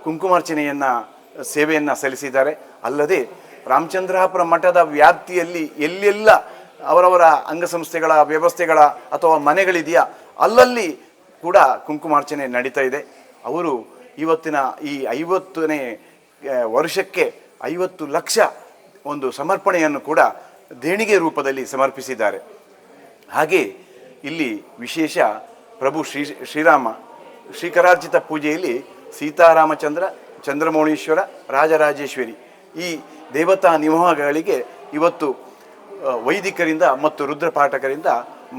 Speaker 2: ಕುಂಕುಮಾರ್ಚನೆಯನ್ನು ಸೇವೆಯನ್ನು ಸಲ್ಲಿಸಿದ್ದಾರೆ. ಅಲ್ಲದೆ ರಾಮಚಂದ್ರಾಪುರ ಮಠದ ವ್ಯಾಪ್ತಿಯಲ್ಲಿ ಎಲ್ಲೆಲ್ಲ ಅವರವರ ಅಂಗಸಂಸ್ಥೆಗಳ ವ್ಯವಸ್ಥೆಗಳ ಅಥವಾ ಮನೆಗಳಿದೆಯಾ ಅಲ್ಲಲ್ಲಿ ಕೂಡ ಕುಂಕುಮಾರ್ಚನೆ ನಡೀತಾ ಇದೆ. ಅವರು ಇವತ್ತಿನ ಈ 50ನೇ ವರ್ಷಕ್ಕೆ 50 ಲಕ್ಷ ಒಂದು ಸಮರ್ಪಣೆಯನ್ನು ಕೂಡ ದೇಣಿಗೆ ರೂಪದಲ್ಲಿ ಸಮರ್ಪಿಸಿದ್ದಾರೆ. ಹಾಗೆ ಇಲ್ಲಿ ವಿಶೇಷ ಪ್ರಭು ಶ್ರೀರಾಮ ಶ್ರೀಕರಾರ್ಜಿತ ಪೂಜೆಯಲ್ಲಿ ಸೀತಾರಾಮಚಂದ್ರ, ಚಂದ್ರಮೌಳೀಶ್ವರ, ರಾಜರಾಜೇಶ್ವರಿ ಈ ದೇವತಾ ನಿವಾಹಗಳಿಗೆ ಇವತ್ತು ವೈದಿಕರಿಂದ ಮತ್ತು ರುದ್ರ ಪಾಠಕರಿಂದ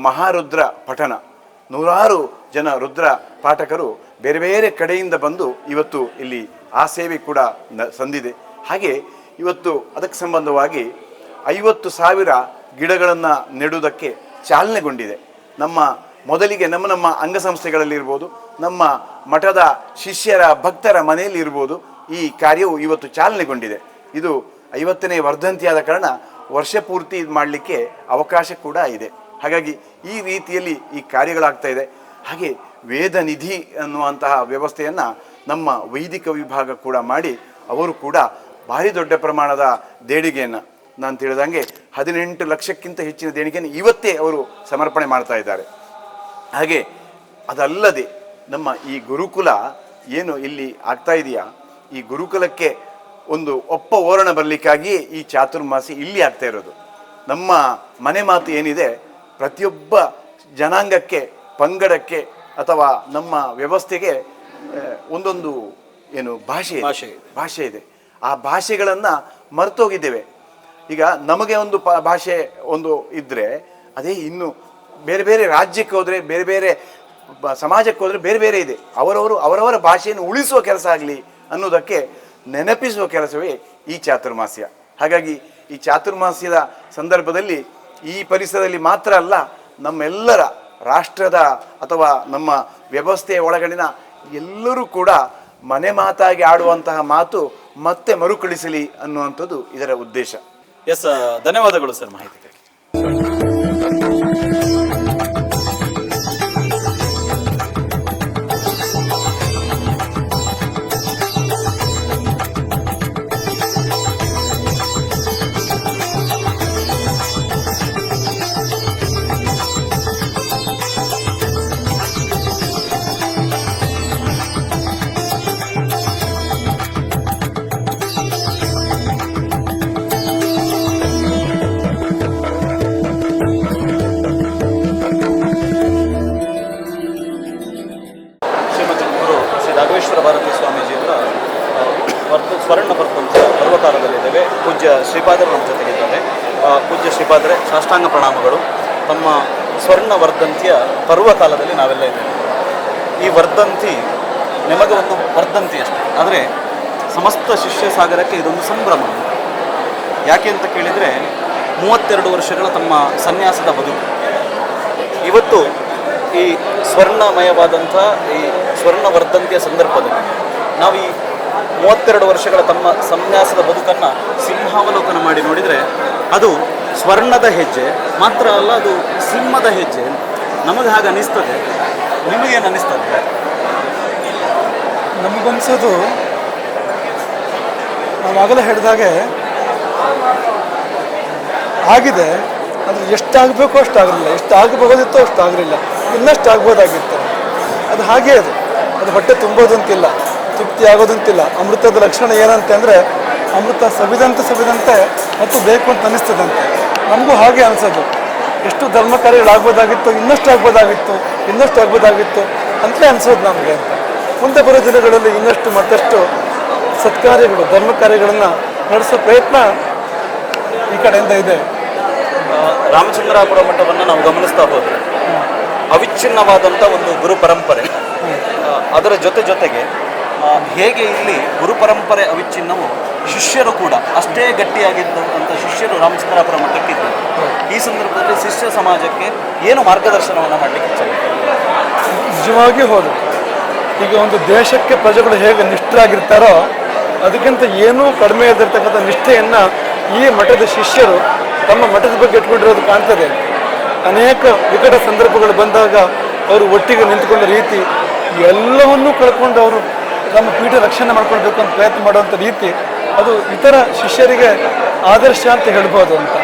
Speaker 2: ಮಹಾರುದ್ರ ಪಠಣ, ನೂರಾರು ಜನ ರುದ್ರ ಪಾಠಕರು ಬೇರೆ ಬೇರೆ ಕಡೆಯಿಂದ ಬಂದು ಇವತ್ತು ಇಲ್ಲಿ ಆ ಸೇವೆ ಕೂಡ ಸಂದಿದೆ. ಹಾಗೆ ಇವತ್ತು ಅದಕ್ಕೆ ಸಂಬಂಧವಾಗಿ 50,000 ಗಿಡಗಳನ್ನು ನೆಡುವುದಕ್ಕೆ ಚಾಲನೆಗೊಂಡಿದೆ. ಮೊದಲಿಗೆ ನಮ್ಮ ಅಂಗಸಂಸ್ಥೆಗಳಲ್ಲಿರ್ಬೋದು, ನಮ್ಮ ಮಠದ ಶಿಷ್ಯರ ಭಕ್ತರ ಮನೆಯಲ್ಲಿ ಇರ್ಬೋದು, ಈ ಕಾರ್ಯವು ಇವತ್ತು ಚಾಲನೆಗೊಂಡಿದೆ. ಇದು 50ನೇ ವರ್ಧಂತಿಯಾದ ಕಾರಣ ವರ್ಷ ಪೂರ್ತಿ ಮಾಡಲಿಕ್ಕೆ ಅವಕಾಶ ಕೂಡ ಇದೆ. ಹಾಗಾಗಿ ಈ ರೀತಿಯಲ್ಲಿ ಈ ಕಾರ್ಯಗಳಾಗ್ತಾ ಇದೆ. ಹಾಗೆ ವೇದ ನಿಧಿ ಅನ್ನುವಂತಹ ವ್ಯವಸ್ಥೆಯನ್ನು ನಮ್ಮ ವೈದಿಕ ವಿಭಾಗ ಕೂಡ ಮಾಡಿ ಅವರು ಕೂಡ ಭಾರಿ ದೊಡ್ಡ ಪ್ರಮಾಣದ ದೇಣಿಗೆಯನ್ನು, ನಾನು ತಿಳಿದಂಗೆ 18 ಲಕ್ಷಕ್ಕಿಂತ ಹೆಚ್ಚಿನ ದೇಣಿಗೆಯನ್ನು ಇವತ್ತೇ ಅವರು ಸಮರ್ಪಣೆ ಮಾಡ್ತಾ ಇದ್ದಾರೆ. ಹಾಗೆ ಅದಲ್ಲದೆ ನಮ್ಮ ಈ ಗುರುಕುಲ ಏನು ಇಲ್ಲಿ ಆಗ್ತಾ ಇದೆಯಾ, ಈ ಗುರುಕುಲಕ್ಕೆ ಒಂದು ಓರಣ ಬರಲಿಕ್ಕಾಗಿಯೇ ಈ ಚಾತುರ್ಮಾಸಿ ಇಲ್ಲಿ ಆಗ್ತಾ ಇರೋದು. ನಮ್ಮ ಮನೆ ಮಾತು ಏನಿದೆ, ಪ್ರತಿಯೊಬ್ಬ ಜನಾಂಗಕ್ಕೆ, ಪಂಗಡಕ್ಕೆ ಅಥವಾ ನಮ್ಮ ವ್ಯವಸ್ಥೆಗೆ ಒಂದೊಂದು ಏನು ಭಾಷೆ ಇದೆ. ಆ ಭಾಷೆಗಳನ್ನು ಮರ್ತೋಗಿದ್ದೇವೆ. ಈಗ ನಮಗೆ ಒಂದು ಭಾಷೆ ಒಂದು ಇದ್ದರೆ ಅದೇ ಇನ್ನು ಬೇರೆ ಬೇರೆ ರಾಜ್ಯಕ್ಕೆ ಹೋದರೆ, ಬೇರೆ ಬೇರೆ ಸಮಾಜಕ್ಕೆ ಹೋದರೆ ಬೇರೆ ಬೇರೆ ಇದೆ. ಅವರವರ ಭಾಷೆಯನ್ನು ಉಳಿಸುವ ಕೆಲಸ ಆಗಲಿ ಅನ್ನೋದಕ್ಕೆ ನೆನಪಿಸುವ ಕೆಲಸವೇ ಈ ಚಾತುರ್ಮಾಸ್ಯ. ಹಾಗಾಗಿ ಈ ಚಾತುರ್ಮಾಸ್ಯದ ಸಂದರ್ಭದಲ್ಲಿ ಈ ಪರಿಸರದಲ್ಲಿ ಮಾತ್ರ ಅಲ್ಲ, ನಮ್ಮೆಲ್ಲರ ರಾಷ್ಟ್ರದ ಅಥವಾ ನಮ್ಮ ವ್ಯವಸ್ಥೆಯ ಒಳಗಡಿನ ಎಲ್ಲರೂ ಕೂಡ ಮನೆ ಮಾತಾಗಿ ಆಡುವಂತಹ ಮಾತು ಮತ್ತೆ ಮರುಕಳಿಸಲಿ ಅನ್ನುವಂಥದ್ದು ಇದರ ಉದ್ದೇಶ.
Speaker 1: ಎಸ್, ಧನ್ಯವಾದಗಳು ಸರ್ ಮಾಹಿತಿಗೆ. ಭಾರತೀ ಸ್ವಾಮೀಜಿಯವರ ಸ್ವರ್ಣ ವರ್ಧಂತಿಯ ಪರ್ವಕಾಲದಲ್ಲಿದ್ದೇವೆ. ಪೂಜ್ಯ ಶ್ರೀಪಾದರು ನಮ್ಮ ಜೊತೆಗಿದ್ದಾರೆ. ಪೂಜ್ಯ ಶ್ರೀಪಾದರೆ, ಸಾಷ್ಟಾಂಗ ಪ್ರಣಾಮಗಳು. ತಮ್ಮ ಸ್ವರ್ಣ ವರ್ಧಂತಿಯ ಪರ್ವಕಾಲದಲ್ಲಿ ನಾವೆಲ್ಲ ಇದ್ದೇವೆ. ಈ ವರ್ಧಂತಿ ನಿಮಗೆ ಒಂದು ವರ್ಧಂತಿ ಅಷ್ಟೇ, ಆದರೆ ಸಮಸ್ತ ಶಿಷ್ಯ ಸಾಗರಕ್ಕೆ ಇದೊಂದು ಸಂಭ್ರಮ. ಯಾಕೆ ಅಂತ ಕೇಳಿದರೆ 32 ವರ್ಷಗಳ ತಮ್ಮ ಸನ್ಯಾಸದ ಬದುಕು ಇವತ್ತು ಈ ಸ್ವರ್ಣಮಯವಾದಂಥ ಈ ಸ್ವರ್ಣ ವರ್ಧಂತಿಯ ಸಂದರ್ಭದಲ್ಲಿ ನಾವು ಈ 32 ವರ್ಷಗಳ ತಮ್ಮ ಸನ್ಯಾಸದ ಬದುಕನ್ನು ಸಿಂಹಾವಲೋಕನ ಮಾಡಿ ನೋಡಿದರೆ ಅದು ಸ್ವರ್ಣದ ಹೆಜ್ಜೆ ಮಾತ್ರ ಅಲ್ಲ, ಅದು ಸಿಂಹದ ಹೆಜ್ಜೆ. ನಮಗೆ ಹಾಗೆ ಅನ್ನಿಸ್ತದೆ. ನಿಮಗೇನು ಅನ್ನಿಸ್ತದೆ?
Speaker 4: ನಮಗನ್ಸೋದು, ನಾವು ಆಗಲೇ ಹೇಳಿದಾಗೆ ಆಗಿದೆ, ಅದು ಎಷ್ಟಾಗಬೇಕು ಅಷ್ಟಾಗಲಿಲ್ಲ, ಎಷ್ಟು ಆಗಬಹುದಿತ್ತೋ ಅಷ್ಟು ಆಗಲಿಲ್ಲ, ಇನ್ನಷ್ಟು ಆಗ್ಬೋದಾಗಿತ್ತು. ಅದು ಹಾಗೇ ಅದು ಹೊಟ್ಟೆ ತುಂಬೋದಂತಿಲ್ಲ, ತೃಪ್ತಿ ಆಗೋದಂತಿಲ್ಲ. ಅಮೃತದ ಲಕ್ಷಣ ಏನಂತೆ ಅಂದರೆ, ಅಮೃತ ಸವಿದಂತೆ ಮತ್ತು ಬೇಕು ಅಂತ ಅನ್ನಿಸ್ತದಂತೆ. ನಮಗೂ ಹಾಗೆ ಅನಿಸೋದು, ಎಷ್ಟು ಧರ್ಮ ಕಾರ್ಯಗಳಾಗ್ಬೋದಾಗಿತ್ತು, ಇನ್ನಷ್ಟು ಆಗ್ಬೋದಾಗಿತ್ತು ಅಂತಲೇ ಅನಿಸೋದು ನಮಗೆ ಅಂತ. ಮುಂದೆ ಬರೋ ದಿನಗಳಲ್ಲಿ ಇನ್ನಷ್ಟು ಮತ್ತಷ್ಟು ಸತ್ಕಾರ್ಯಗಳು, ಧರ್ಮ ಕಾರ್ಯಗಳನ್ನು ನಡೆಸೋ ಪ್ರಯತ್ನ ಈ ಕಡೆಯಿಂದ ಇದೆ.
Speaker 1: ರಾಮಚಂದ್ರಾಪುರ ಮಠವನ್ನು ನಾವು ಗಮನಿಸ್ತಾ ಹೋದರೆ ಅವಿಚ್ಛಿನ್ನವಾದಂಥ ಒಂದು ಗುರು ಪರಂಪರೆ, ಅದರ ಜೊತೆಗೆ ಹೇಗೆ ಇಲ್ಲಿ ಗುರು ಪರಂಪರೆ ಅವಿಚ್ಛಿನ್ನವು, ಶಿಷ್ಯರು ಕೂಡ ಅಷ್ಟೇ ಗಟ್ಟಿಯಾಗಿದ್ದಂಥ ಶಿಷ್ಯರು ರಾಮಚಂದ್ರಾಪುರ ಮಠಕ್ಕಿದ್ದರು. ಈ ಸಂದರ್ಭದಲ್ಲಿ ಶಿಷ್ಯ ಸಮಾಜಕ್ಕೆ ಏನು ಮಾರ್ಗದರ್ಶನವನ್ನು ಮಾಡಲಿಕ್ಕೆ ಇಚ್ಛೆ?
Speaker 4: ನಿಜವಾಗಿ ಹೋದು, ಈಗ ಒಂದು ದೇಶಕ್ಕೆ ಪ್ರಜೆಗಳು ಹೇಗೆ ನಿಷ್ಠರಾಗಿರ್ತಾರೋ ಅದಕ್ಕಿಂತ ಏನೂ ಕಡಿಮೆ ಇದ್ದಿರ್ತಕ್ಕಂಥ ನಿಷ್ಠೆಯನ್ನು ಈ ಮಠದ ಶಿಷ್ಯರು ತಮ್ಮ ಮಠದ ಬಗ್ಗೆ ಇಟ್ಕೊಂಡಿರೋದು ಕಾಣ್ತದೆ. ಅನೇಕ ವಿಕಟ ಸಂದರ್ಭಗಳು ಬಂದಾಗ ಅವರು ಒಟ್ಟಿಗೆ ನಿಂತುಕೊಂಡ ರೀತಿ, ಎಲ್ಲವನ್ನೂ ಕಳ್ಕೊಂಡು ಅವರು ನಮ್ಮ ಪೀಠ ರಕ್ಷಣೆ ಮಾಡ್ಕೊಳ್ಬೇಕು ಅಂತ ಪ್ರಯತ್ನ ಮಾಡುವಂಥ ರೀತಿ, ಅದು ಇತರ ಶಿಷ್ಯರಿಗೆ ಆದರ್ಶ ಅಂತ ಹೇಳ್ಬೋದು ಅಂತ.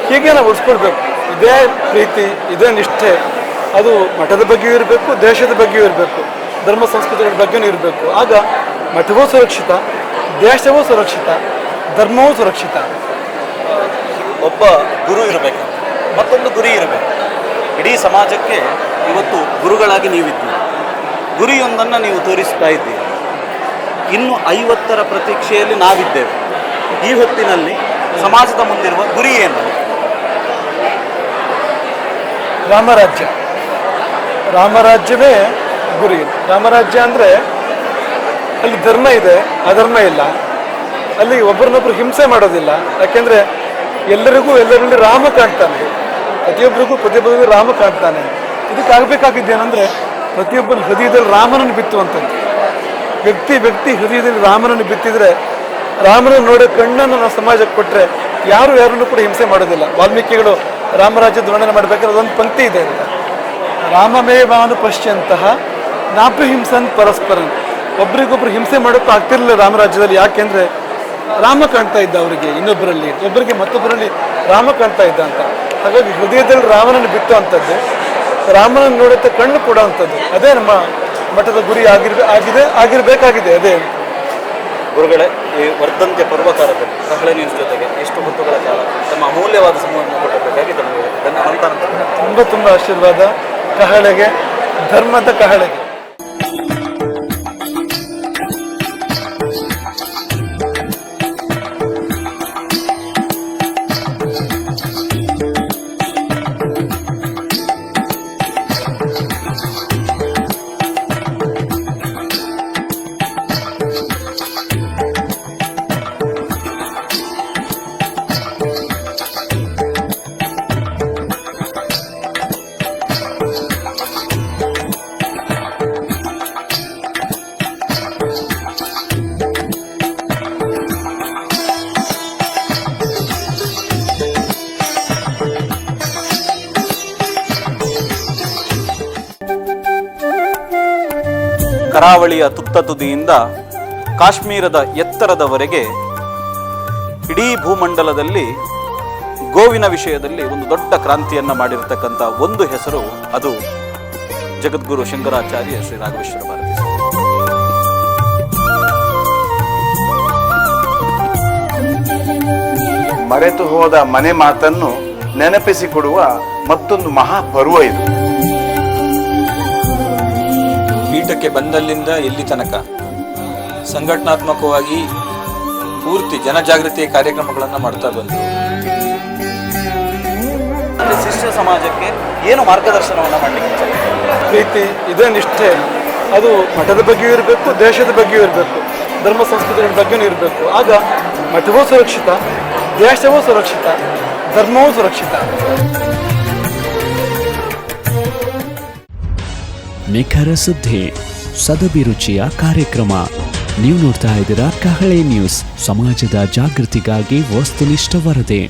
Speaker 4: ಹೀಗೆ ನಾವು ಉಳಿಸ್ಕೊಳ್ಬೇಕು. ಇದೇ ಪ್ರೀತಿ, ಇದೇ ನಿಷ್ಠೆ ಅದು ಮಠದ ಬಗ್ಗೆಯೂ ಇರಬೇಕು, ದೇಶದ ಬಗ್ಗೆಯೂ ಇರಬೇಕು, ಧರ್ಮ ಸಂಸ್ಕೃತಿಗಳ ಬಗ್ಗೆಯೂ ಇರಬೇಕು. ಆಗ ಮಠವೂ ಸುರಕ್ಷಿತ, ದೇಶವೂ ಸುರಕ್ಷಿತ, ಧರ್ಮವೂ ಸುರಕ್ಷಿತ.
Speaker 1: ಒಬ್ಬ ಗುರು ಇರಬೇಕು, ಮತ್ತೊಂದು ಗುರಿ ಇರಬೇಕು. ಇಡೀ ಸಮಾಜಕ್ಕೆ ಇವತ್ತು ಗುರುಗಳಾಗಿ ನೀವಿದ್ದೀರಿ, ಗುರಿಯೊಂದನ್ನು ನೀವು ತೋರಿಸ್ತಾ ಇದ್ದೀರಿ. ಇನ್ನು 50ರ ಪ್ರತೀಕ್ಷೆಯಲ್ಲಿ ನಾವಿದ್ದೇವೆ. ಈ ಹೊತ್ತಿನಲ್ಲಿ ಸಮಾಜದ ಮುಂದಿರುವ ಗುರಿ ಏನು?
Speaker 4: ರಾಮರಾಜ್ಯ. ರಾಮರಾಜ್ಯವೇ ಗುರಿ. ರಾಮರಾಜ್ಯ ಅಂದರೆ ಅಲ್ಲಿ ಧರ್ಮ ಇದೆ, ಅಧರ್ಮ ಇಲ್ಲ. ಅಲ್ಲಿ ಒಬ್ಬರನ್ನೊಬ್ಬರು ಹಿಂಸೆ ಮಾಡೋದಿಲ್ಲ. ಯಾಕೆಂದರೆ ಎಲ್ಲರಿಗೂ ಎಲ್ಲರಲ್ಲಿ ರಾಮ ಕಾಣ್ತಾನೆ, ಪ್ರತಿಯೊಬ್ಬರಿಗೂ ರಾಮ ಕಾಣ್ತಾನೆ. ಇದಕ್ಕಾಗಬೇಕಾಗಿದ್ದೇನೆಂದರೆ ಪ್ರತಿಯೊಬ್ಬರ ಹೃದಯದಲ್ಲಿ ರಾಮನನ್ನು ಬಿತ್ತುವಂಥದ್ದು. ವ್ಯಕ್ತಿ ಹೃದಯದಲ್ಲಿ ರಾಮನನ್ನು ಬಿತ್ತಿದರೆ, ರಾಮನನ್ನು ನೋಡೋ ಕಣ್ಣನ್ನು ನಾವು ಸಮಾಜಕ್ಕೆ ಕೊಟ್ಟರೆ ಯಾರನ್ನು ಕೂಡ ಹಿಂಸೆ ಮಾಡೋದಿಲ್ಲ. ವಾಲ್ಮೀಕಿಗಳು ರಾಮರಾಜ್ಯದ ವರ್ಣನೆ ಮಾಡಬೇಕಾದ್ರೆ ಅದೊಂದು ಪಂಕ್ತಿ ಇದೆ ಅಂತ, ರಾಮಮೇವಾನು ಪಶ್ಯಂತಹ ನಾಪಿ ಹಿಂಸನ್ ಪರಸ್ಪರನ್. ಒಬ್ರಿಗೊಬ್ರು ಹಿಂಸೆ ಮಾಡೋಕ್ಕೂ ಆಗ್ತಿರಲಿಲ್ಲ ರಾಮರಾಜ್ಯದಲ್ಲಿ. ಯಾಕೆಂದರೆ ರಾಮ ಕಾಣ್ತಾ ಇದ್ದ ಅವರಿಗೆ ಇನ್ನೊಬ್ಬರಲ್ಲಿ, ಒಬ್ಬರಿಗೆ ಮತ್ತೊಬ್ಬರಲ್ಲಿ ರಾಮ ಕಾಣ್ತಾ ಇದ್ದ ಅಂತ. ಹಾಗಾಗಿ ಹೃದಯದಲ್ಲಿ ರಾಮನನ್ನು ಬಿತ್ತೋ ಅಂಥದ್ದು, ರಾಮನನ್ನು ನೋಡುತ್ತೆ ಕಣ್ಣು ಕೊಡೋ ಅಂಥದ್ದು, ಅದೇ ನಮ್ಮ ಮಠದ ಗುರಿ ಆಗಿರಬೇಕಾಗಿದೆ. ಅದೇ
Speaker 1: ಗುರುಗಳೇ, ಈ ವರ್ಧಂತ್ಯ ಪರ್ವಕಾಲದಲ್ಲಿ ಕಹಳೆ ನ್ಯೂಸ್ ಜೊತೆಗೆ ಎಷ್ಟು ಹೊತ್ತುಗಳ ಕಾಲ ತಮ್ಮ ಅಮೂಲ್ಯವಾದ ಸಮಯವನ್ನು ಕೊಡಬೇಕಾಗಿ ತಮಗೆ ಧನ್ಯವಾದ.
Speaker 4: ತುಂಬ ಆಶೀರ್ವಾದ. ಕಹಳೆಗೆ, ಧರ್ಮದ ಕಹಳೆಗೆ.
Speaker 1: ಕರಾವಳಿಯ ತುತ್ತ ತುದಿಯಿಂದ ಕಾಶ್ಮೀರದ ಎತ್ತರದವರೆಗೆ ಇಡೀ ಭೂಮಂಡಲದಲ್ಲಿ ಗೋವಿನ ವಿಷಯದಲ್ಲಿ ಒಂದು ದೊಡ್ಡ ಕ್ರಾಂತಿಯನ್ನು ಮಾಡಿರತಕ್ಕಂಥ ಒಂದು ಹೆಸರು, ಅದು ಜಗದ್ಗುರು ಶಂಕರಾಚಾರ್ಯ ಶ್ರೀ ರಾಘವೇಶ್ವರ ಭಾರತಿ.
Speaker 2: ಮರೆತು ಹೋದ ಮನೆ ಮಾತನ್ನು ನೆನಪಿಸಿಕೊಡುವ ಮತ್ತೊಂದು ಮಹಾಪರ್ವ ಇದು.
Speaker 3: ಪೀಠಕ್ಕೆ ಬಂದಲ್ಲಿಂದ ಎಲ್ಲಿ ತನಕ ಸಂಘಟನಾತ್ಮಕವಾಗಿ ಪೂರ್ತಿ ಜನಜಾಗೃತಿಯ ಕಾರ್ಯಕ್ರಮಗಳನ್ನು ಮಾಡ್ತಾ ಬಂದರು.
Speaker 1: ಶಿಷ್ಯ ಸಮಾಜಕ್ಕೆ ಏನು ಮಾರ್ಗದರ್ಶನವನ್ನು ಮಾಡಲಿಕ್ಕೆ
Speaker 4: ಪ್ರೀತಿ, ಇದೇ ನಿಷ್ಠೆ ಅದು ಮಠದ ಬಗ್ಗೆಯೂ ಇರಬೇಕು, ದೇಶದ ಬಗ್ಗೆಯೂ ಇರಬೇಕು, ಧರ್ಮ ಸಂಸ್ಕೃತಿಗಳ ಬಗ್ಗೆಯೂ ಇರಬೇಕು. ಆಗ ಮಠವೂ ಸುರಕ್ಷಿತ, ದೇಶವೂ ಸುರಕ್ಷಿತ, ಧರ್ಮವೂ ಸುರಕ್ಷಿತ.
Speaker 6: ನಿಖರ ಸುದ್ದಿ, ಸದಭಿರುಚಿಯ ಕಾರ್ಯಕ್ರಮ. ನೀವು ನೋಡ್ತಾ ಇದ್ದೀರಾ ಕಹಳೆ ನ್ಯೂಸ್, ಸಮಾಜದ ಜಾಗೃತಿಗಾಗಿ ವಸ್ತುನಿಷ್ಠ ವರದಿ.